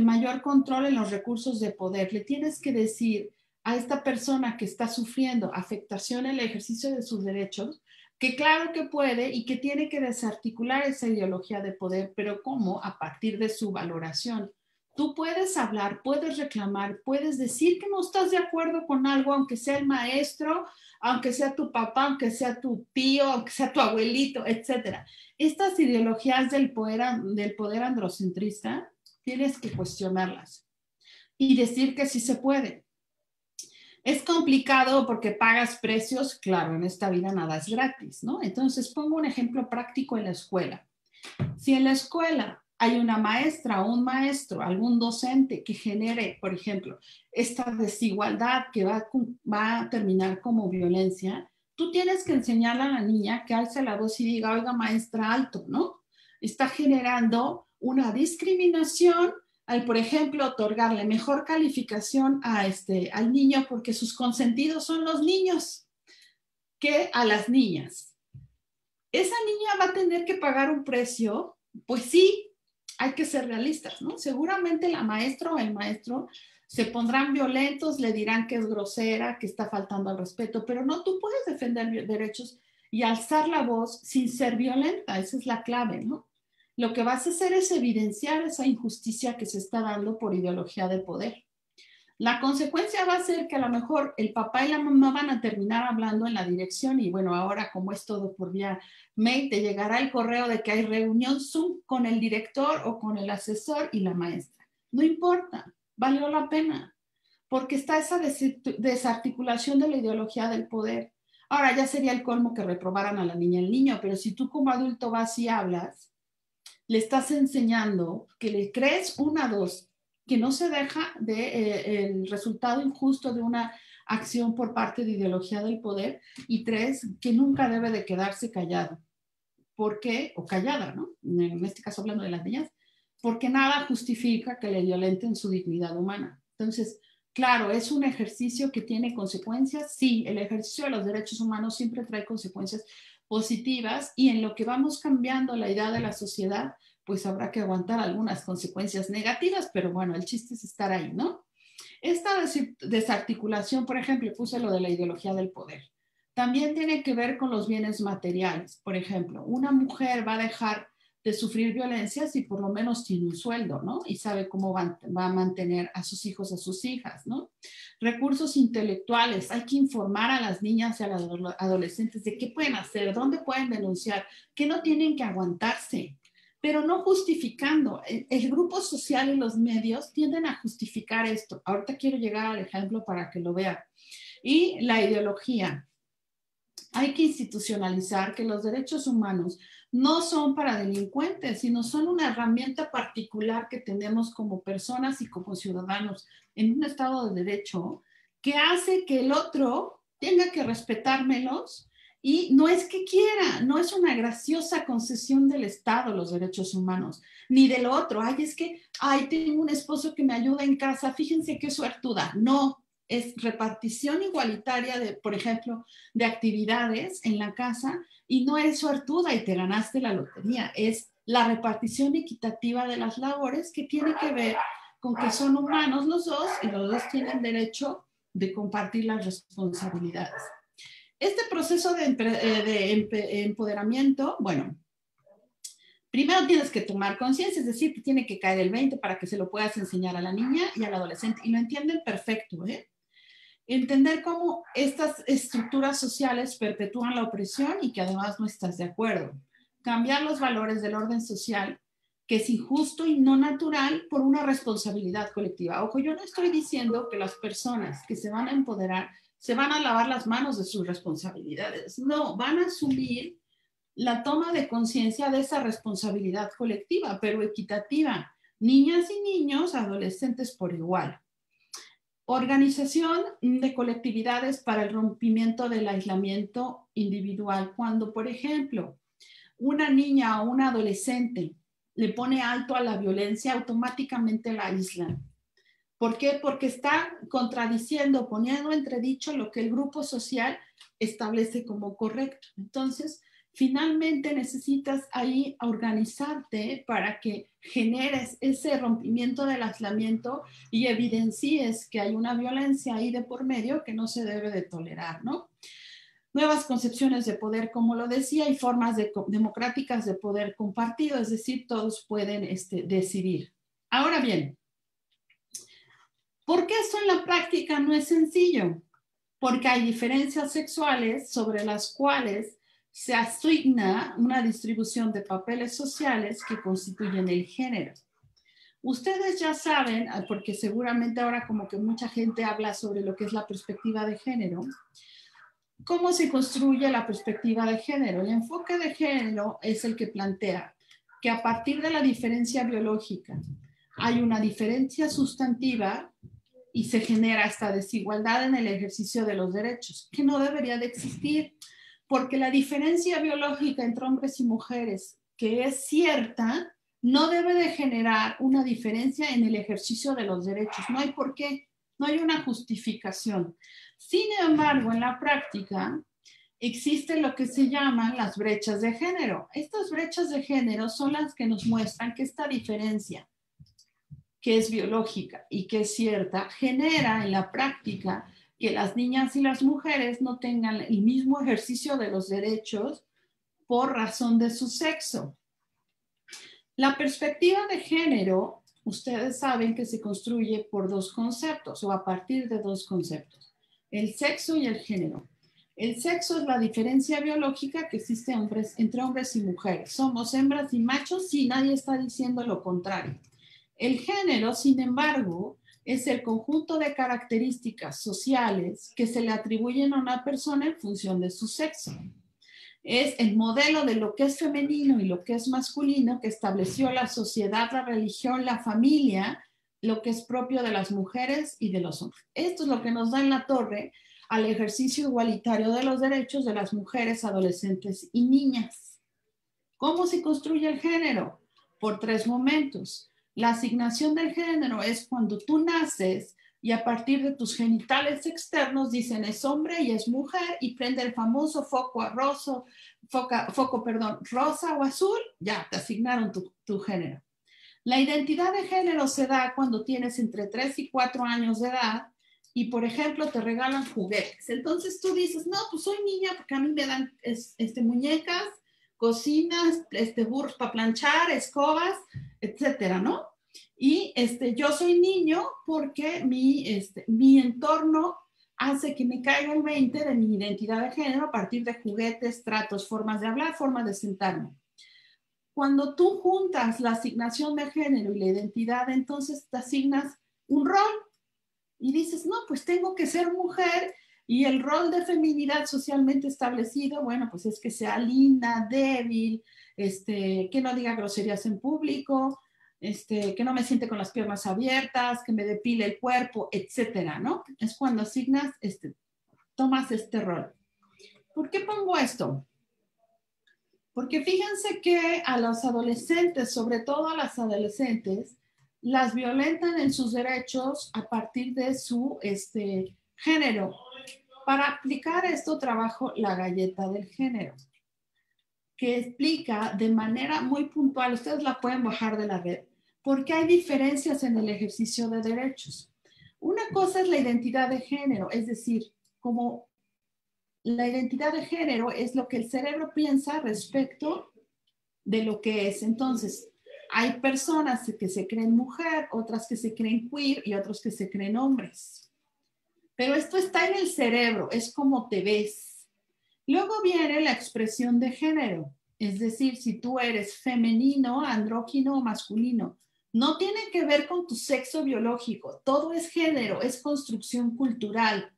mayor control en los recursos de poder. Le tienes que decir a esta persona que está sufriendo afectación en el ejercicio de sus derechos que claro que puede y que tiene que desarticular esa ideología de poder, pero ¿cómo? A partir de su valoración. Tú puedes hablar, puedes reclamar, puedes decir que no estás de acuerdo con algo, aunque sea el maestro, aunque sea tu papá, aunque sea tu tío, aunque sea tu abuelito, etc. Estas ideologías del poder androcentrista, tienes que cuestionarlas y decir que sí se puede. Es complicado porque pagas precios, claro, en esta vida nada es gratis, ¿no? Entonces pongo un ejemplo práctico en la escuela. Si en la escuela hay una maestra o un maestro, algún docente que genere, por ejemplo, esta desigualdad que va a terminar como violencia, tú tienes que enseñarle a la niña que alce la voz y diga, oiga, maestra, alto, ¿no? Está generando una discriminación al, por ejemplo, otorgarle mejor calificación al niño porque sus consentidos son los niños que a las niñas. Esa niña va a tener que pagar un precio, pues sí, hay que ser realistas, ¿no? Seguramente la maestra o el maestro se pondrán violentos, le dirán que es grosera, que está faltando al respeto, pero no, tú puedes defender derechos y alzar la voz sin ser violenta, esa es la clave, ¿no? Lo que vas a hacer es evidenciar esa injusticia que se está dando por ideología de poder. La consecuencia va a ser que a lo mejor el papá y la mamá van a terminar hablando en la dirección y bueno, ahora como es todo por vía mail, te llegará el correo de que hay reunión Zoom con el director o con el asesor y la maestra. No importa, valió la pena, porque está esa desarticulación de la ideología del poder. Ahora ya sería el colmo que reprobaran a la niña y el niño, pero si tú como adulto vas y hablas, le estás enseñando que le crees dos, que no se deja el resultado injusto de una acción por parte de ideología del poder, y 3, que nunca debe de quedarse callado. ¿Por qué? O callada, ¿no? En este caso hablando de las niñas, porque nada justifica que le violenten su dignidad humana. Entonces, claro, es un ejercicio que tiene consecuencias. Sí, el ejercicio de los derechos humanos siempre trae consecuencias positivas y en lo que vamos cambiando la idea de la sociedad, pues habrá que aguantar algunas consecuencias negativas, pero bueno, el chiste es estar ahí, ¿no? Esta desarticulación, por ejemplo, puse lo de la ideología del poder. También tiene que ver con los bienes materiales. Por ejemplo, una mujer va a dejar de sufrir violencia si por lo menos tiene un sueldo, ¿no? Y sabe cómo va a mantener a sus hijos, a sus hijas, ¿no? Recursos intelectuales. Hay que informar a las niñas y a las adolescentes de qué pueden hacer, dónde pueden denunciar, que no tienen que aguantarse, pero no justificando. El grupo social y los medios tienden a justificar esto. Ahorita quiero llegar al ejemplo para que lo vean. Y la ideología. Hay que institucionalizar que los derechos humanos no son para delincuentes, sino son una herramienta particular que tenemos como personas y como ciudadanos en un Estado de Derecho que hace que el otro tenga que respetármelos. Y no es que quiera, no es una graciosa concesión del Estado los derechos humanos, ni del otro. Ay, es que, ay, tengo un esposo que me ayuda en casa, fíjense qué suertuda. No, es repartición igualitaria de, por ejemplo, de actividades en la casa y no eres suertuda y te ganaste la lotería. Es la repartición equitativa de las labores que tiene que ver con que son humanos los dos y los dos tienen derecho de compartir las responsabilidades. Este proceso de empoderamiento, bueno, primero tienes que tomar conciencia, es decir, te tiene que caer el 20 para que se lo puedas enseñar a la niña y al adolescente, y lo entienden perfecto, ¿eh? Entender cómo estas estructuras sociales perpetúan la opresión y que además no estás de acuerdo. Cambiar los valores del orden social, que es injusto y no natural, por una responsabilidad colectiva. Ojo, yo no estoy diciendo que las personas que se van a empoderar se van a lavar las manos de sus responsabilidades. No, van a asumir la toma de conciencia de esa responsabilidad colectiva, pero equitativa. Niñas y niños, adolescentes por igual. Organización de colectividades para el rompimiento del aislamiento individual. Cuando, por ejemplo, una niña o un adolescente le pone alto a la violencia, automáticamente la aíslan. ¿Por qué? Porque está contradiciendo, poniendo entredicho lo que el grupo social establece como correcto. Entonces, finalmente necesitas ahí organizarte para que generes ese rompimiento del aislamiento y evidencies que hay una violencia ahí de por medio que no se debe de tolerar, ¿no? Nuevas concepciones de poder, como lo decía, y formas democráticas de poder compartido, es decir, todos pueden decidir. Ahora bien, ¿por qué esto en la práctica no es sencillo? Porque hay diferencias sexuales sobre las cuales se asigna una distribución de papeles sociales que constituyen el género. Ustedes ya saben, porque seguramente ahora como que mucha gente habla sobre lo que es la perspectiva de género, ¿cómo se construye la perspectiva de género? El enfoque de género es el que plantea que a partir de la diferencia biológica hay una diferencia sustantiva y se genera esta desigualdad en el ejercicio de los derechos, que no debería de existir, porque la diferencia biológica entre hombres y mujeres, que es cierta, no debe de generar una diferencia en el ejercicio de los derechos. No hay por qué, no hay una justificación. Sin embargo, en la práctica existen lo que se llaman las brechas de género. Estas brechas de género son las que nos muestran que esta diferencia, que es biológica y que es cierta, genera en la práctica que las niñas y las mujeres no tengan el mismo ejercicio de los derechos por razón de su sexo. La perspectiva de género, ustedes saben que se construye por dos conceptos o a partir de dos conceptos, el sexo y el género. El sexo es la diferencia biológica que existe entre hombres y mujeres. Somos hembras y machos y nadie está diciendo lo contrario. El género, sin embargo, es el conjunto de características sociales que se le atribuyen a una persona en función de su sexo. Es el modelo de lo que es femenino y lo que es masculino que estableció la sociedad, la religión, la familia, lo que es propio de las mujeres y de los hombres. Esto es lo que nos da en la torre al ejercicio igualitario de los derechos de las mujeres, adolescentes y niñas. ¿Cómo se construye el género? Por tres momentos. La asignación del género es cuando tú naces y a partir de tus genitales externos dicen es hombre y es mujer y prende el famoso foco rosa o azul, ya te asignaron tu género. La identidad de género se da cuando tienes entre 3 y 4 años de edad y, por ejemplo, te regalan juguetes. Entonces tú dices, no, pues soy niña porque a mí me dan muñecas, cocinas, burros para planchar, escobas, etcétera, ¿no? Y yo soy niño porque mi entorno hace que me caiga el 20 de mi identidad de género a partir de juguetes, tratos, formas de hablar, formas de sentarme. Cuando tú juntas la asignación de género y la identidad, entonces te asignas un rol y dices, no, pues tengo que ser mujer y el rol de feminidad socialmente establecido, bueno, pues es que sea linda, débil, que no diga groserías en público, que no me siente con las piernas abiertas, que me depile el cuerpo, etcétera, ¿no? Es cuando asignas, tomas este rol. ¿Por qué pongo esto? Porque fíjense que a los adolescentes, sobre todo a las adolescentes, las violentan en sus derechos a partir de su género. Para aplicar esto trabajo la galleta del género, que explica de manera muy puntual, ustedes la pueden bajar de la red, porque hay diferencias en el ejercicio de derechos. Una cosa es la identidad de género, es decir, como la identidad de género es lo que el cerebro piensa respecto de lo que es. Entonces, hay personas que se creen mujer, otras que se creen queer y otros que se creen hombres. Pero esto está en el cerebro, es como te ves. Luego viene la expresión de género, es decir, si tú eres femenino, andrógino o masculino. No tiene que ver con tu sexo biológico, todo es género, es construcción cultural,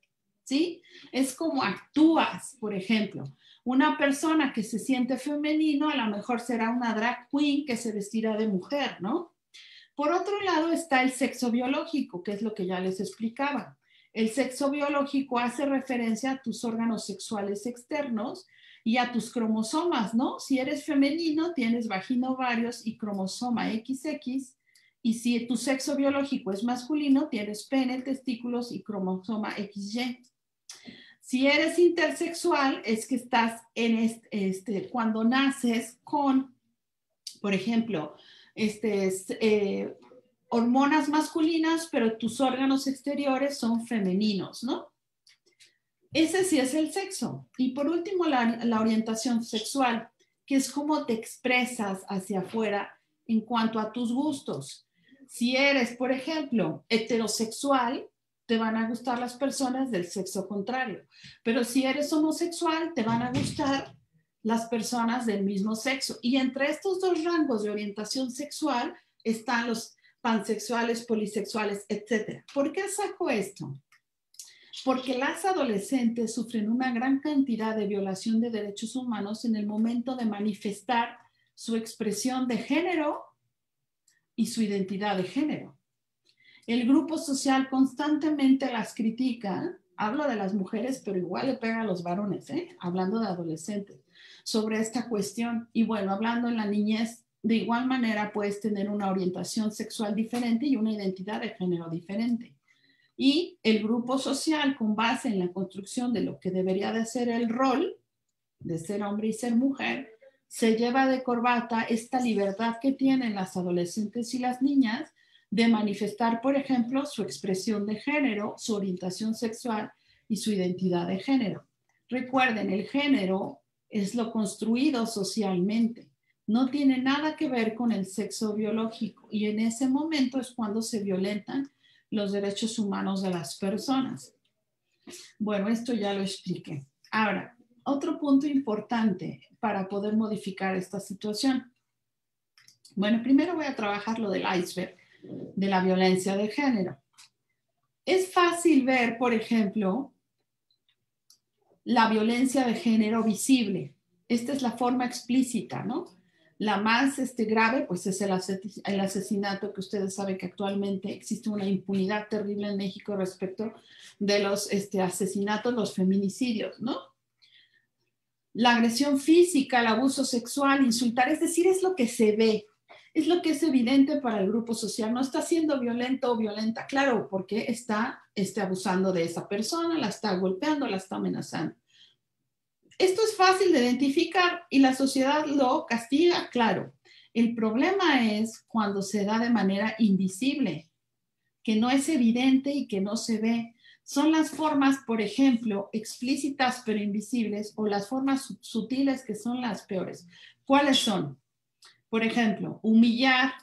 ¿sí? Es como actúas, por ejemplo. Una persona que se siente femenino a lo mejor será una drag queen que se vestirá de mujer, ¿no? Por otro lado está el sexo biológico, que es lo que ya les explicaba. El sexo biológico hace referencia a tus órganos sexuales externos y a tus cromosomas, ¿no? Si eres femenino, tienes vagina, ovarios y cromosoma XX, y si tu sexo biológico es masculino, tienes pene, testículos y cromosoma XY. Si eres intersexual, es que estás en cuando naces con, por ejemplo, hormonas masculinas, pero tus órganos exteriores son femeninos, ¿no? Ese sí es el sexo. Y por último, la orientación sexual, que es cómo te expresas hacia afuera en cuanto a tus gustos. Si eres, por ejemplo, heterosexual, te van a gustar las personas del sexo contrario. Pero si eres homosexual, te van a gustar las personas del mismo sexo. Y entre estos dos rangos de orientación sexual están los pansexuales, polisexuales, etc. ¿Por qué saco esto? Porque las adolescentes sufren una gran cantidad de violación de derechos humanos en el momento de manifestar su expresión de género y su identidad de género. El grupo social constantemente las critica, hablo de las mujeres, pero igual le pega a los varones, hablando de adolescentes, sobre esta cuestión. Y bueno, hablando en la niñez, de igual manera puedes tener una orientación sexual diferente y una identidad de género diferente. Y el grupo social, con base en la construcción de lo que debería de ser el rol de ser hombre y ser mujer, se lleva de corbata esta libertad que tienen las adolescentes y las niñas de manifestar, por ejemplo, su expresión de género, su orientación sexual y su identidad de género. Recuerden, el género es lo construido socialmente. No tiene nada que ver con el sexo biológico y en ese momento es cuando se violentan los derechos humanos de las personas. Bueno, esto ya lo expliqué. Ahora, otro punto importante para poder modificar esta situación. Bueno, primero voy a trabajar lo del iceberg de la violencia de género. Es fácil ver, por ejemplo, la violencia de género visible. Esta es la forma explícita, ¿no? La más grave, pues es el asesinato, que ustedes saben que actualmente existe una impunidad terrible en México respecto de los asesinatos, los feminicidios, ¿no? La agresión física, el abuso sexual, insultar, es decir, es lo que se ve, es lo que es evidente para el grupo social. No está siendo violento o violenta, claro, porque está abusando de esa persona, la está golpeando, la está amenazando. Esto es fácil de identificar y la sociedad lo castiga, claro. El problema es cuando se da de manera invisible, que no es evidente y que no se ve. Son las formas, por ejemplo, explícitas pero invisibles, o las formas sutiles que son las peores. ¿Cuáles son? Por ejemplo, humillar,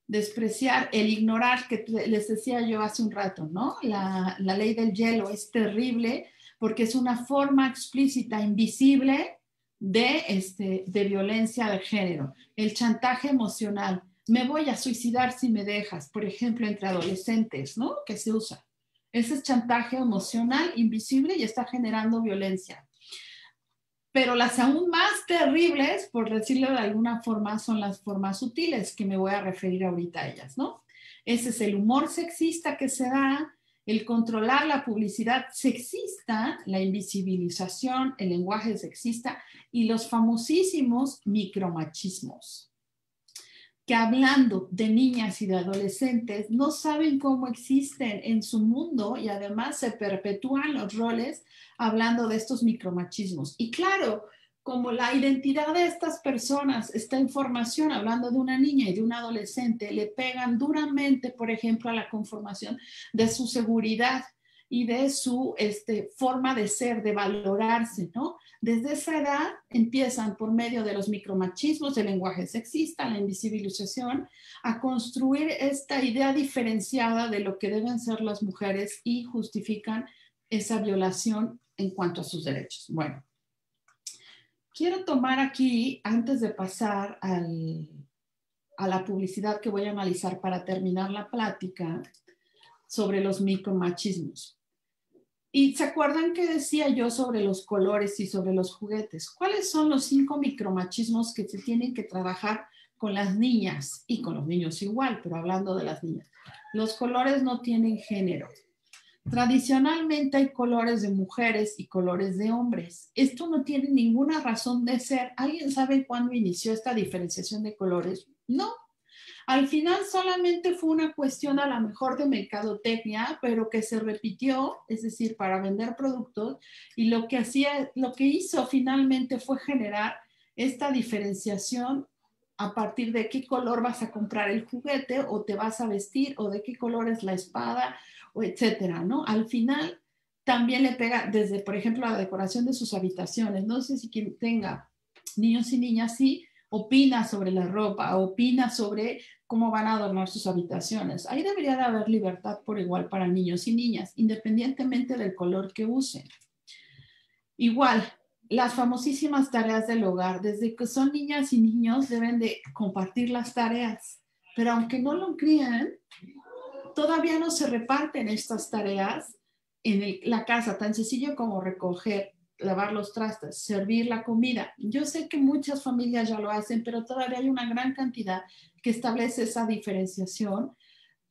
despreciar, el ignorar, que les decía yo hace un rato, ¿no? La ley del hielo es terrible porque es una forma explícita, invisible de violencia de género. El chantaje emocional. Me voy a suicidar si me dejas, por ejemplo, entre adolescentes, ¿no? Que se usa. Ese es chantaje emocional, invisible y está generando violencia. Pero las aún más terribles, por decirlo de alguna forma, son las formas sutiles, que me voy a referir ahorita a ellas, ¿no? Ese es el humor sexista que se da, el controlar la publicidad sexista, la invisibilización, el lenguaje sexista y los famosísimos micromachismos, que hablando de niñas y de adolescentes no saben cómo existen en su mundo y además se perpetúan los roles hablando de estos micromachismos. Y claro, como la identidad de estas personas, esta información hablando de una niña y de un adolescente, le pegan duramente, por ejemplo, a la conformación de su seguridad y de su forma de ser, de valorarse, ¿no? Desde esa edad empiezan por medio de los micromachismos, el lenguaje sexista, la invisibilización, a construir esta idea diferenciada de lo que deben ser las mujeres y justifican esa violación en cuanto a sus derechos. Bueno, quiero tomar aquí, antes de pasar a la publicidad que voy a analizar para terminar la plática, sobre los micromachismos. Y ¿se acuerdan que decía yo sobre los colores y sobre los juguetes? ¿Cuáles son los 5 micromachismos que se tienen que trabajar con las niñas y con los niños igual, pero hablando de las niñas? Los colores no tienen género. Tradicionalmente hay colores de mujeres y colores de hombres. Esto no tiene ninguna razón de ser. ¿Alguien sabe cuándo inició esta diferenciación de colores? No. Al final solamente fue una cuestión a lo mejor de mercadotecnia, pero que se repitió, es decir, para vender productos, y lo que hizo finalmente fue generar esta diferenciación a partir de qué color vas a comprar el juguete o te vas a vestir o de qué color es la espada, o etcétera, ¿no? Al final también le pega desde, por ejemplo, la decoración de sus habitaciones. No sé si quien tenga niños y niñas sí opina sobre la ropa, opina sobre cómo van a adornar sus habitaciones. Ahí debería de haber libertad por igual para niños y niñas, independientemente del color que usen. Igual, las famosísimas tareas del hogar, desde que son niñas y niños deben de compartir las tareas, pero aunque no lo crean, todavía no se reparten estas tareas en la casa, tan sencillo como recoger lavar los trastes, servir la comida. Yo sé que muchas familias ya lo hacen, pero todavía hay una gran cantidad que establece esa diferenciación,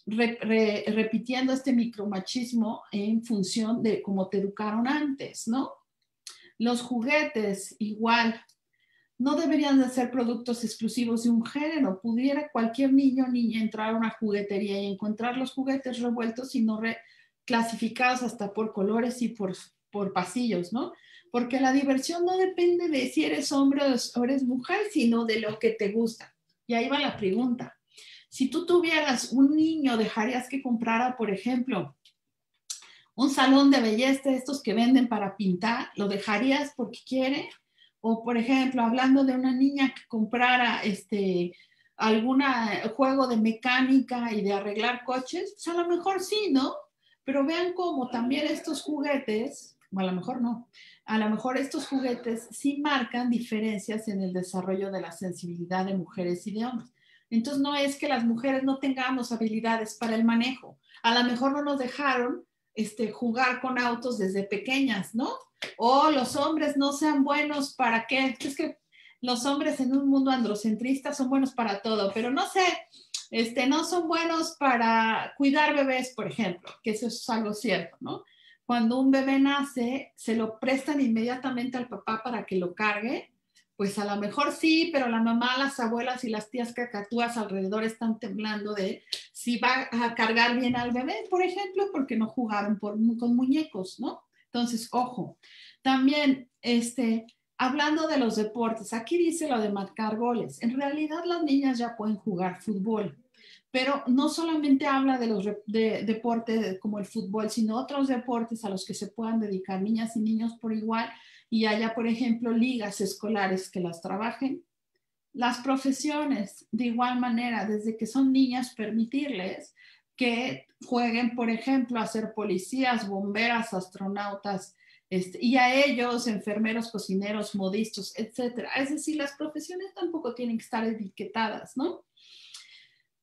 repitiendo este micromachismo en función de cómo te educaron antes, ¿no? Los juguetes, igual, no deberían de ser productos exclusivos de un género. Pudiera cualquier niño o niña entrar a una juguetería y encontrar los juguetes revueltos y no clasificados hasta por colores y por pasillos, ¿no? Porque la diversión no depende de si eres hombre o eres mujer, sino de lo que te gusta. Y ahí va la pregunta. Si tú tuvieras un niño, ¿dejarías que comprara, por ejemplo, un salón de belleza, estos que venden para pintar? ¿Lo dejarías porque quiere? O, por ejemplo, hablando de una niña que comprara algún juego de mecánica y de arreglar coches, pues a lo mejor sí, ¿no? Pero vean cómo también estos juguetes, o a lo mejor no, a lo mejor estos juguetes sí marcan diferencias en el desarrollo de la sensibilidad de mujeres y de hombres. Entonces no es que las mujeres no tengamos habilidades para el manejo, a lo mejor no nos dejaron jugar con autos desde pequeñas, ¿no? O los hombres no sean buenos para qué. Es que los hombres en un mundo androcentrista son buenos para todo, pero no sé, no son buenos para cuidar bebés, por ejemplo, que eso es algo cierto, ¿no? Cuando un bebé nace, se lo prestan inmediatamente al papá para que lo cargue, pues a lo mejor sí, pero la mamá, las abuelas y las tías cacatúas alrededor están temblando de si va a cargar bien al bebé, por ejemplo, porque no jugaron con muñecos, ¿no? Entonces, ojo, también, hablando de los deportes, aquí dice lo de marcar goles. En realidad las niñas ya pueden jugar fútbol, pero no solamente habla de los deportes como el fútbol, sino otros deportes a los que se puedan dedicar niñas y niños por igual y haya, por ejemplo, ligas escolares que las trabajen. Las profesiones, de igual manera, desde que son niñas, permitirles que jueguen, por ejemplo, a ser policías, bomberas, astronautas, y a ellos, enfermeros, cocineros, modistas, etcétera. Es decir, las profesiones tampoco tienen que estar etiquetadas, ¿no?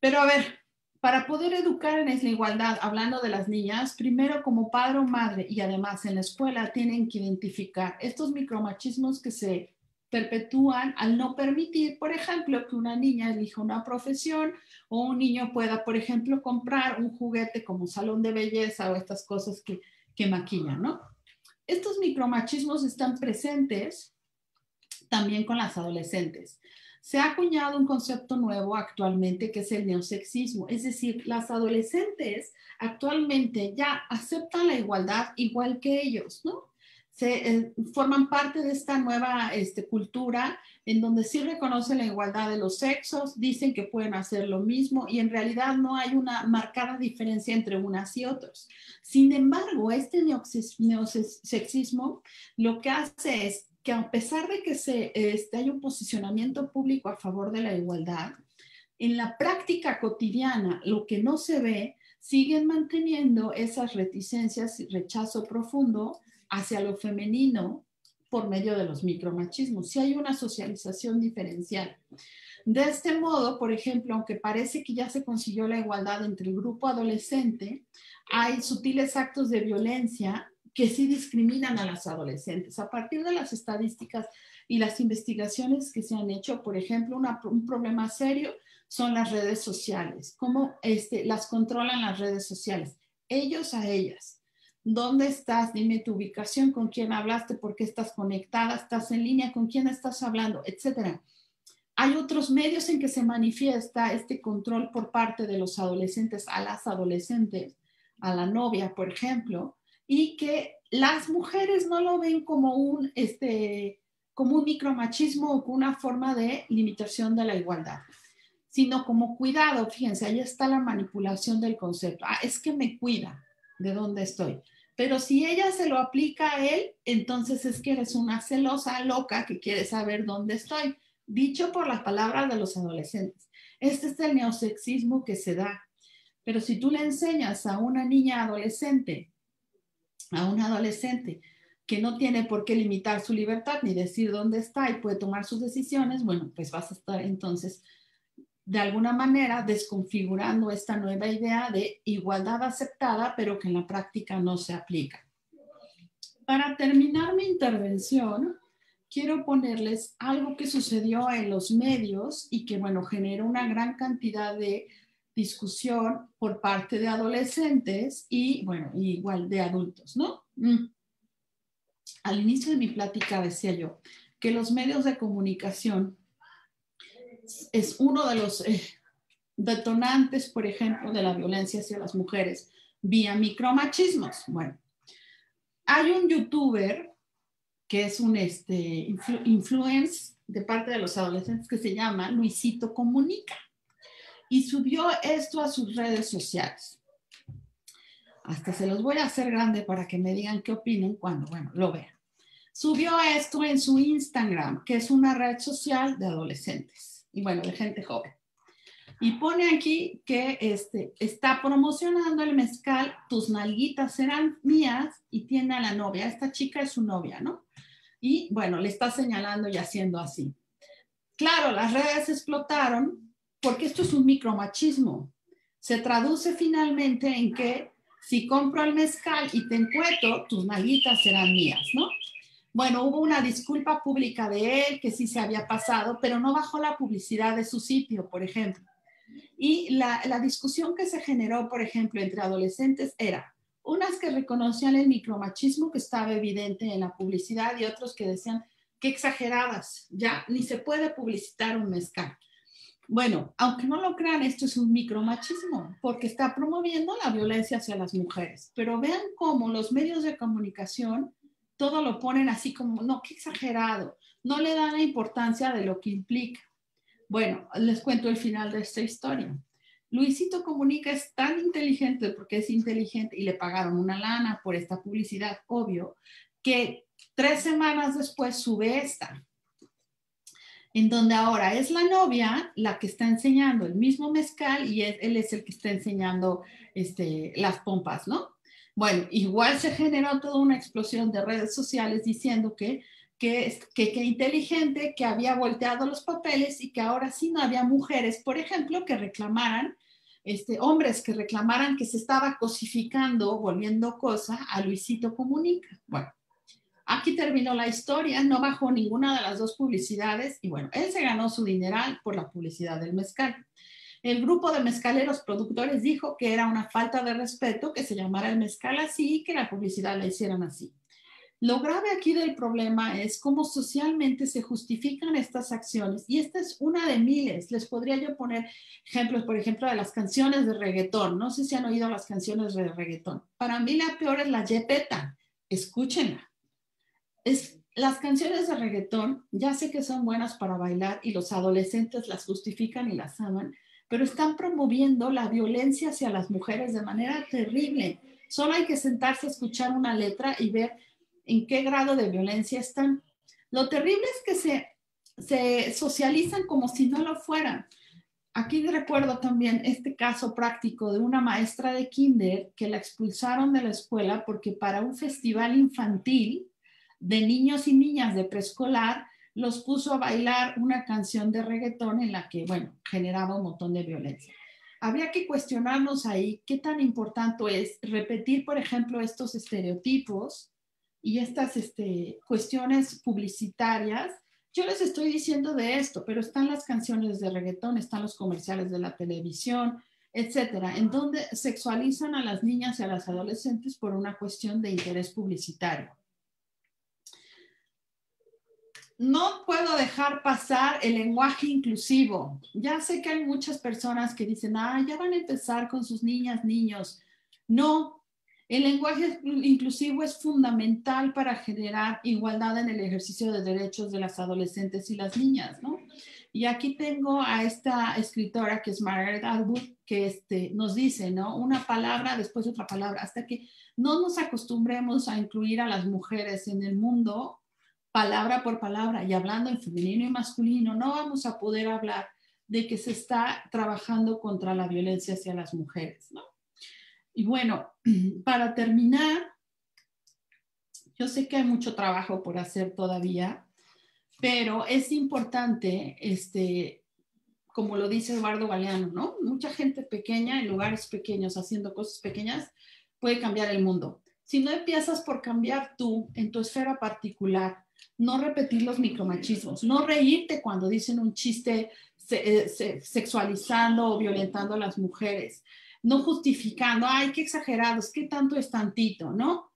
Pero a ver, para poder educar en esa igualdad, hablando de las niñas, primero como padre o madre y además en la escuela tienen que identificar estos micromachismos que se perpetúan al no permitir, por ejemplo, que una niña elija una profesión o un niño pueda, por ejemplo, comprar un juguete como salón de belleza o estas cosas que maquillan, ¿no? Estos micromachismos están presentes también con las adolescentes. Se ha acuñado un concepto nuevo actualmente que es el neosexismo, es decir, las adolescentes actualmente ya aceptan la igualdad igual que ellos, ¿no? Forman parte de esta nueva cultura en donde sí reconocen la igualdad de los sexos, dicen que pueden hacer lo mismo y en realidad no hay una marcada diferencia entre unas y otros. Sin embargo, este neosexismo lo que hace es que a pesar de que hay un posicionamiento público a favor de la igualdad, en la práctica cotidiana, lo que no se ve, siguen manteniendo esas reticencias y rechazo profundo hacia lo femenino por medio de los micromachismos. Sí hay una socialización diferencial. De este modo, por ejemplo, aunque parece que ya se consiguió la igualdad entre el grupo adolescente, hay sutiles actos de violencia que sí discriminan a las adolescentes. A partir de las estadísticas y las investigaciones que se han hecho, por ejemplo, un problema serio son las redes sociales. ¿Cómo las controlan las redes sociales? Ellos a ellas. ¿Dónde estás? Dime tu ubicación, con quién hablaste, por qué estás conectada, estás en línea, con quién estás hablando, etcétera. Hay otros medios en que se manifiesta este control por parte de los adolescentes a las adolescentes, a la novia, por ejemplo, y que las mujeres no lo ven como un micromachismo o como una forma de limitación de la igualdad, sino como cuidado. Fíjense, ahí está la manipulación del concepto. Es que me cuida de dónde estoy. Pero si ella se lo aplica a él, entonces es que eres una celosa loca que quiere saber dónde estoy. Dicho por las palabras de los adolescentes. Este es el neosexismo que se da. Pero si tú le enseñas a una niña adolescente, a un adolescente que no tiene por qué limitar su libertad ni decir dónde está y puede tomar sus decisiones, bueno, pues vas a estar entonces de alguna manera desconfigurando esta nueva idea de igualdad aceptada, pero que en la práctica no se aplica. Para terminar mi intervención, quiero ponerles algo que sucedió en los medios y que, bueno, generó una gran cantidad de discusión por parte de adolescentes y, bueno, igual de adultos, ¿no? Al inicio de mi plática decía yo que los medios de comunicación es uno de los detonantes, por ejemplo, de la violencia hacia las mujeres vía micromachismos. Bueno, hay un youtuber que es un influencer de parte de los adolescentes que se llama Luisito Comunica y subió esto a sus redes sociales. Hasta se los voy a hacer grande para que me digan qué opinen cuando, bueno, lo vean. Subió esto en su Instagram, que es una red social de adolescentes y, bueno, de gente joven. Y pone aquí que está promocionando el mezcal, tus nalguitas serán mías, y tiene a la novia. Esta chica es su novia, ¿no? Y, bueno, le está señalando y haciendo así. Claro, las redes explotaron porque esto es un micromachismo. Se traduce finalmente en que si compro el mezcal y te encueto, tus nalguitas serán mías, ¿no? Bueno, hubo una disculpa pública de él que sí se había pasado, pero no bajó la publicidad de su sitio, por ejemplo. Y la discusión que se generó, por ejemplo, entre adolescentes era unas que reconocían el micromachismo que estaba evidente en la publicidad y otros que decían qué exageradas, ya ni se puede publicitar un mezcal. Bueno, aunque no lo crean, esto es un micromachismo porque está promoviendo la violencia hacia las mujeres. Pero vean cómo los medios de comunicación todo lo ponen así como, no, qué exagerado, no le dan la importancia de lo que implica. Bueno, les cuento el final de esta historia. Luisito Comunica es tan inteligente porque es inteligente y le pagaron una lana por esta publicidad, obvio, que 3 semanas después sube esta, en donde ahora es la novia la que está enseñando el mismo mezcal y él es el que está enseñando las pompas, ¿no? Bueno, igual se generó toda una explosión de redes sociales diciendo que inteligente, que había volteado los papeles y que ahora sí no había mujeres, por ejemplo, que reclamaran, hombres que reclamaran que se estaba cosificando, volviendo cosa a Luisito Comunica. Bueno, aquí terminó la historia, no bajó ninguna de las dos publicidades y, bueno, él se ganó su dineral por la publicidad del mezcal. El grupo de mezcaleros productores dijo que era una falta de respeto que se llamara el mezcal así y que la publicidad la hicieran así. Lo grave aquí del problema es cómo socialmente se justifican estas acciones y esta es una de miles. Les podría yo poner ejemplos, por ejemplo, de las canciones de reggaetón. No sé si han oído las canciones de reggaetón. Para mí la peor es la Yepeta. Escúchenla. Las canciones de reggaetón, ya sé que son buenas para bailar y los adolescentes las justifican y las aman, pero están promoviendo la violencia hacia las mujeres de manera terrible. Solo hay que sentarse a escuchar una letra y ver en qué grado de violencia están. Lo terrible es que se socializan como si no lo fueran. Aquí recuerdo también este caso práctico de una maestra de kinder que la expulsaron de la escuela porque para un festival infantil de niños y niñas de preescolar los puso a bailar una canción de reggaetón en la que, bueno, generaba un montón de violencia. Habría que cuestionarnos ahí qué tan importante es repetir, por ejemplo, estos estereotipos y estas cuestiones publicitarias. Yo les estoy diciendo de esto, pero están las canciones de reggaetón, están los comerciales de la televisión, etcétera, en donde sexualizan a las niñas y a las adolescentes por una cuestión de interés publicitario. No puedo dejar pasar el lenguaje inclusivo. Ya sé que hay muchas personas que dicen, ya van a empezar con sus niñas, niños. No, el lenguaje inclusivo es fundamental para generar igualdad en el ejercicio de derechos de las adolescentes y las niñas, ¿no? Y aquí tengo a esta escritora que es Margaret Atwood, que nos dice, ¿no? Una palabra después otra palabra, hasta que no nos acostumbremos a incluir a las mujeres en el mundo, palabra por palabra, y hablando en femenino y masculino, no vamos a poder hablar de que se está trabajando contra la violencia hacia las mujeres, ¿no? Y bueno, para terminar, yo sé que hay mucho trabajo por hacer todavía, pero es importante, como lo dice Eduardo Galeano, ¿no? Mucha gente pequeña en lugares pequeños, haciendo cosas pequeñas, puede cambiar el mundo. si no empiezas por cambiar tú en tu esfera particular, no repetir los micromachismos, no reírte cuando dicen un chiste sexualizando o violentando a las mujeres, no justificando, ay, qué exagerados, qué tanto es tantito, ¿no?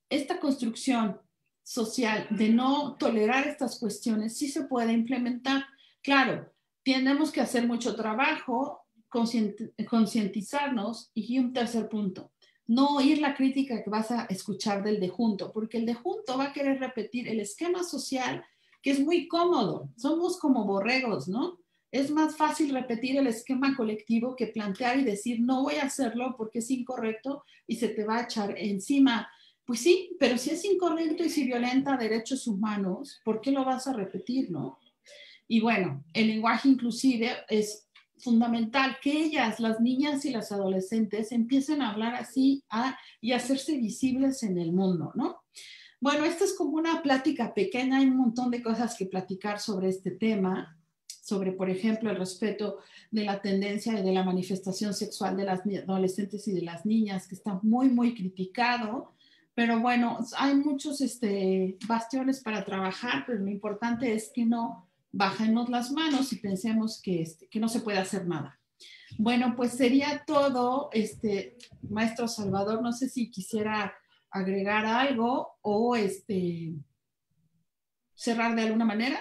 Esta construcción social de no tolerar estas cuestiones sí se puede implementar. Claro, tenemos que hacer mucho trabajo, concientizarnos y un tercer punto, no oír la crítica que vas a escuchar del de junto, porque el de junto va a querer repetir el esquema social que es muy cómodo. Somos como borregos, ¿no? Es más fácil repetir el esquema colectivo que plantear y decir no voy a hacerlo porque es incorrecto y se te va a echar encima. Pues sí, pero si es incorrecto y si violenta derechos humanos, ¿por qué lo vas a repetir, no? Y bueno, el lenguaje inclusive es fundamental que ellas, las niñas y las adolescentes, empiecen a hablar así y a hacerse visibles en el mundo, ¿no? Bueno, esta es como una plática pequeña, hay un montón de cosas que platicar sobre este tema, sobre, por ejemplo, el respeto de la tendencia y de la manifestación sexual de las adolescentes y de las niñas, que está muy, muy criticado. Pero bueno, hay muchos bastiones para trabajar, pero lo importante es que no bajemos las manos y pensemos que no se puede hacer nada. Bueno, pues sería todo, maestro Salvador, no sé si quisiera agregar algo o cerrar de alguna manera.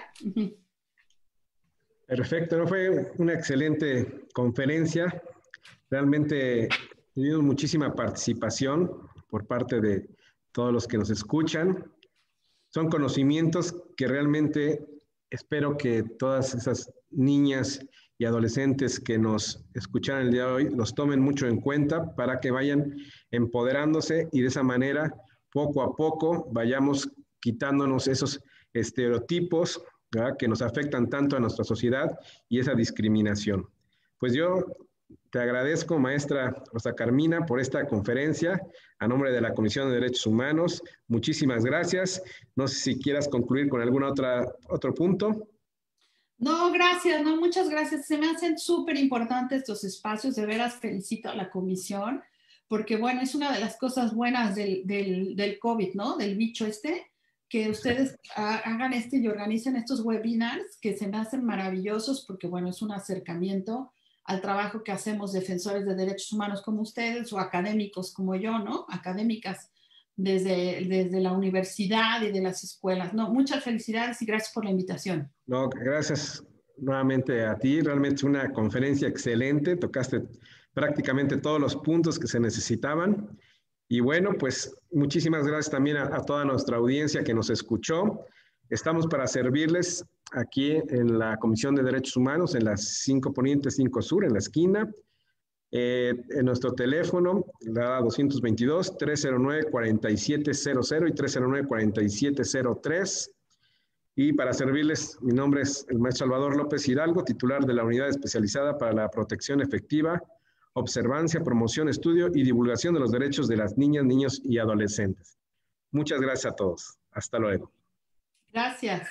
Perfecto, ¿no? Fue una excelente conferencia. Realmente tuvimos muchísima participación por parte de todos los que nos escuchan. Son conocimientos que realmente espero que todas esas niñas y adolescentes que nos escucharon el día de hoy los tomen mucho en cuenta para que vayan empoderándose y de esa manera, poco a poco, vayamos quitándonos esos estereotipos, ¿verdad?, que nos afectan tanto a nuestra sociedad y esa discriminación. Pues yo te agradezco, maestra Rosa Carmina, por esta conferencia a nombre de la Comisión de Derechos Humanos. Muchísimas gracias. No sé si quieras concluir con algún otro punto. No, gracias, no, muchas gracias. Se me hacen súper importantes estos espacios. De veras felicito a la comisión, porque bueno, es una de las cosas buenas del COVID, ¿no? Del bicho que ustedes hagan y organicen estos webinars que se me hacen maravillosos, porque bueno, es un acercamiento al trabajo que hacemos defensores de derechos humanos como ustedes o académicos como yo, ¿no? Académicas desde la universidad y de las escuelas. No, muchas felicidades y gracias por la invitación. No, gracias nuevamente a ti. Realmente es una conferencia excelente. Tocaste prácticamente todos los puntos que se necesitaban. Y bueno, pues muchísimas gracias también a toda nuestra audiencia que nos escuchó. Estamos para servirles aquí en la Comisión de Derechos Humanos, en las 5 Poniente, 5 Sur, en la esquina. En nuestro teléfono, la 222-309-4700 y 309-4703. Y para servirles, mi nombre es el maestro Salvador López Hidalgo, titular de la Unidad Especializada para la Protección Efectiva, Observancia, Promoción, Estudio y Divulgación de los Derechos de las Niñas, Niños y Adolescentes. Muchas gracias a todos. Hasta luego. Gracias.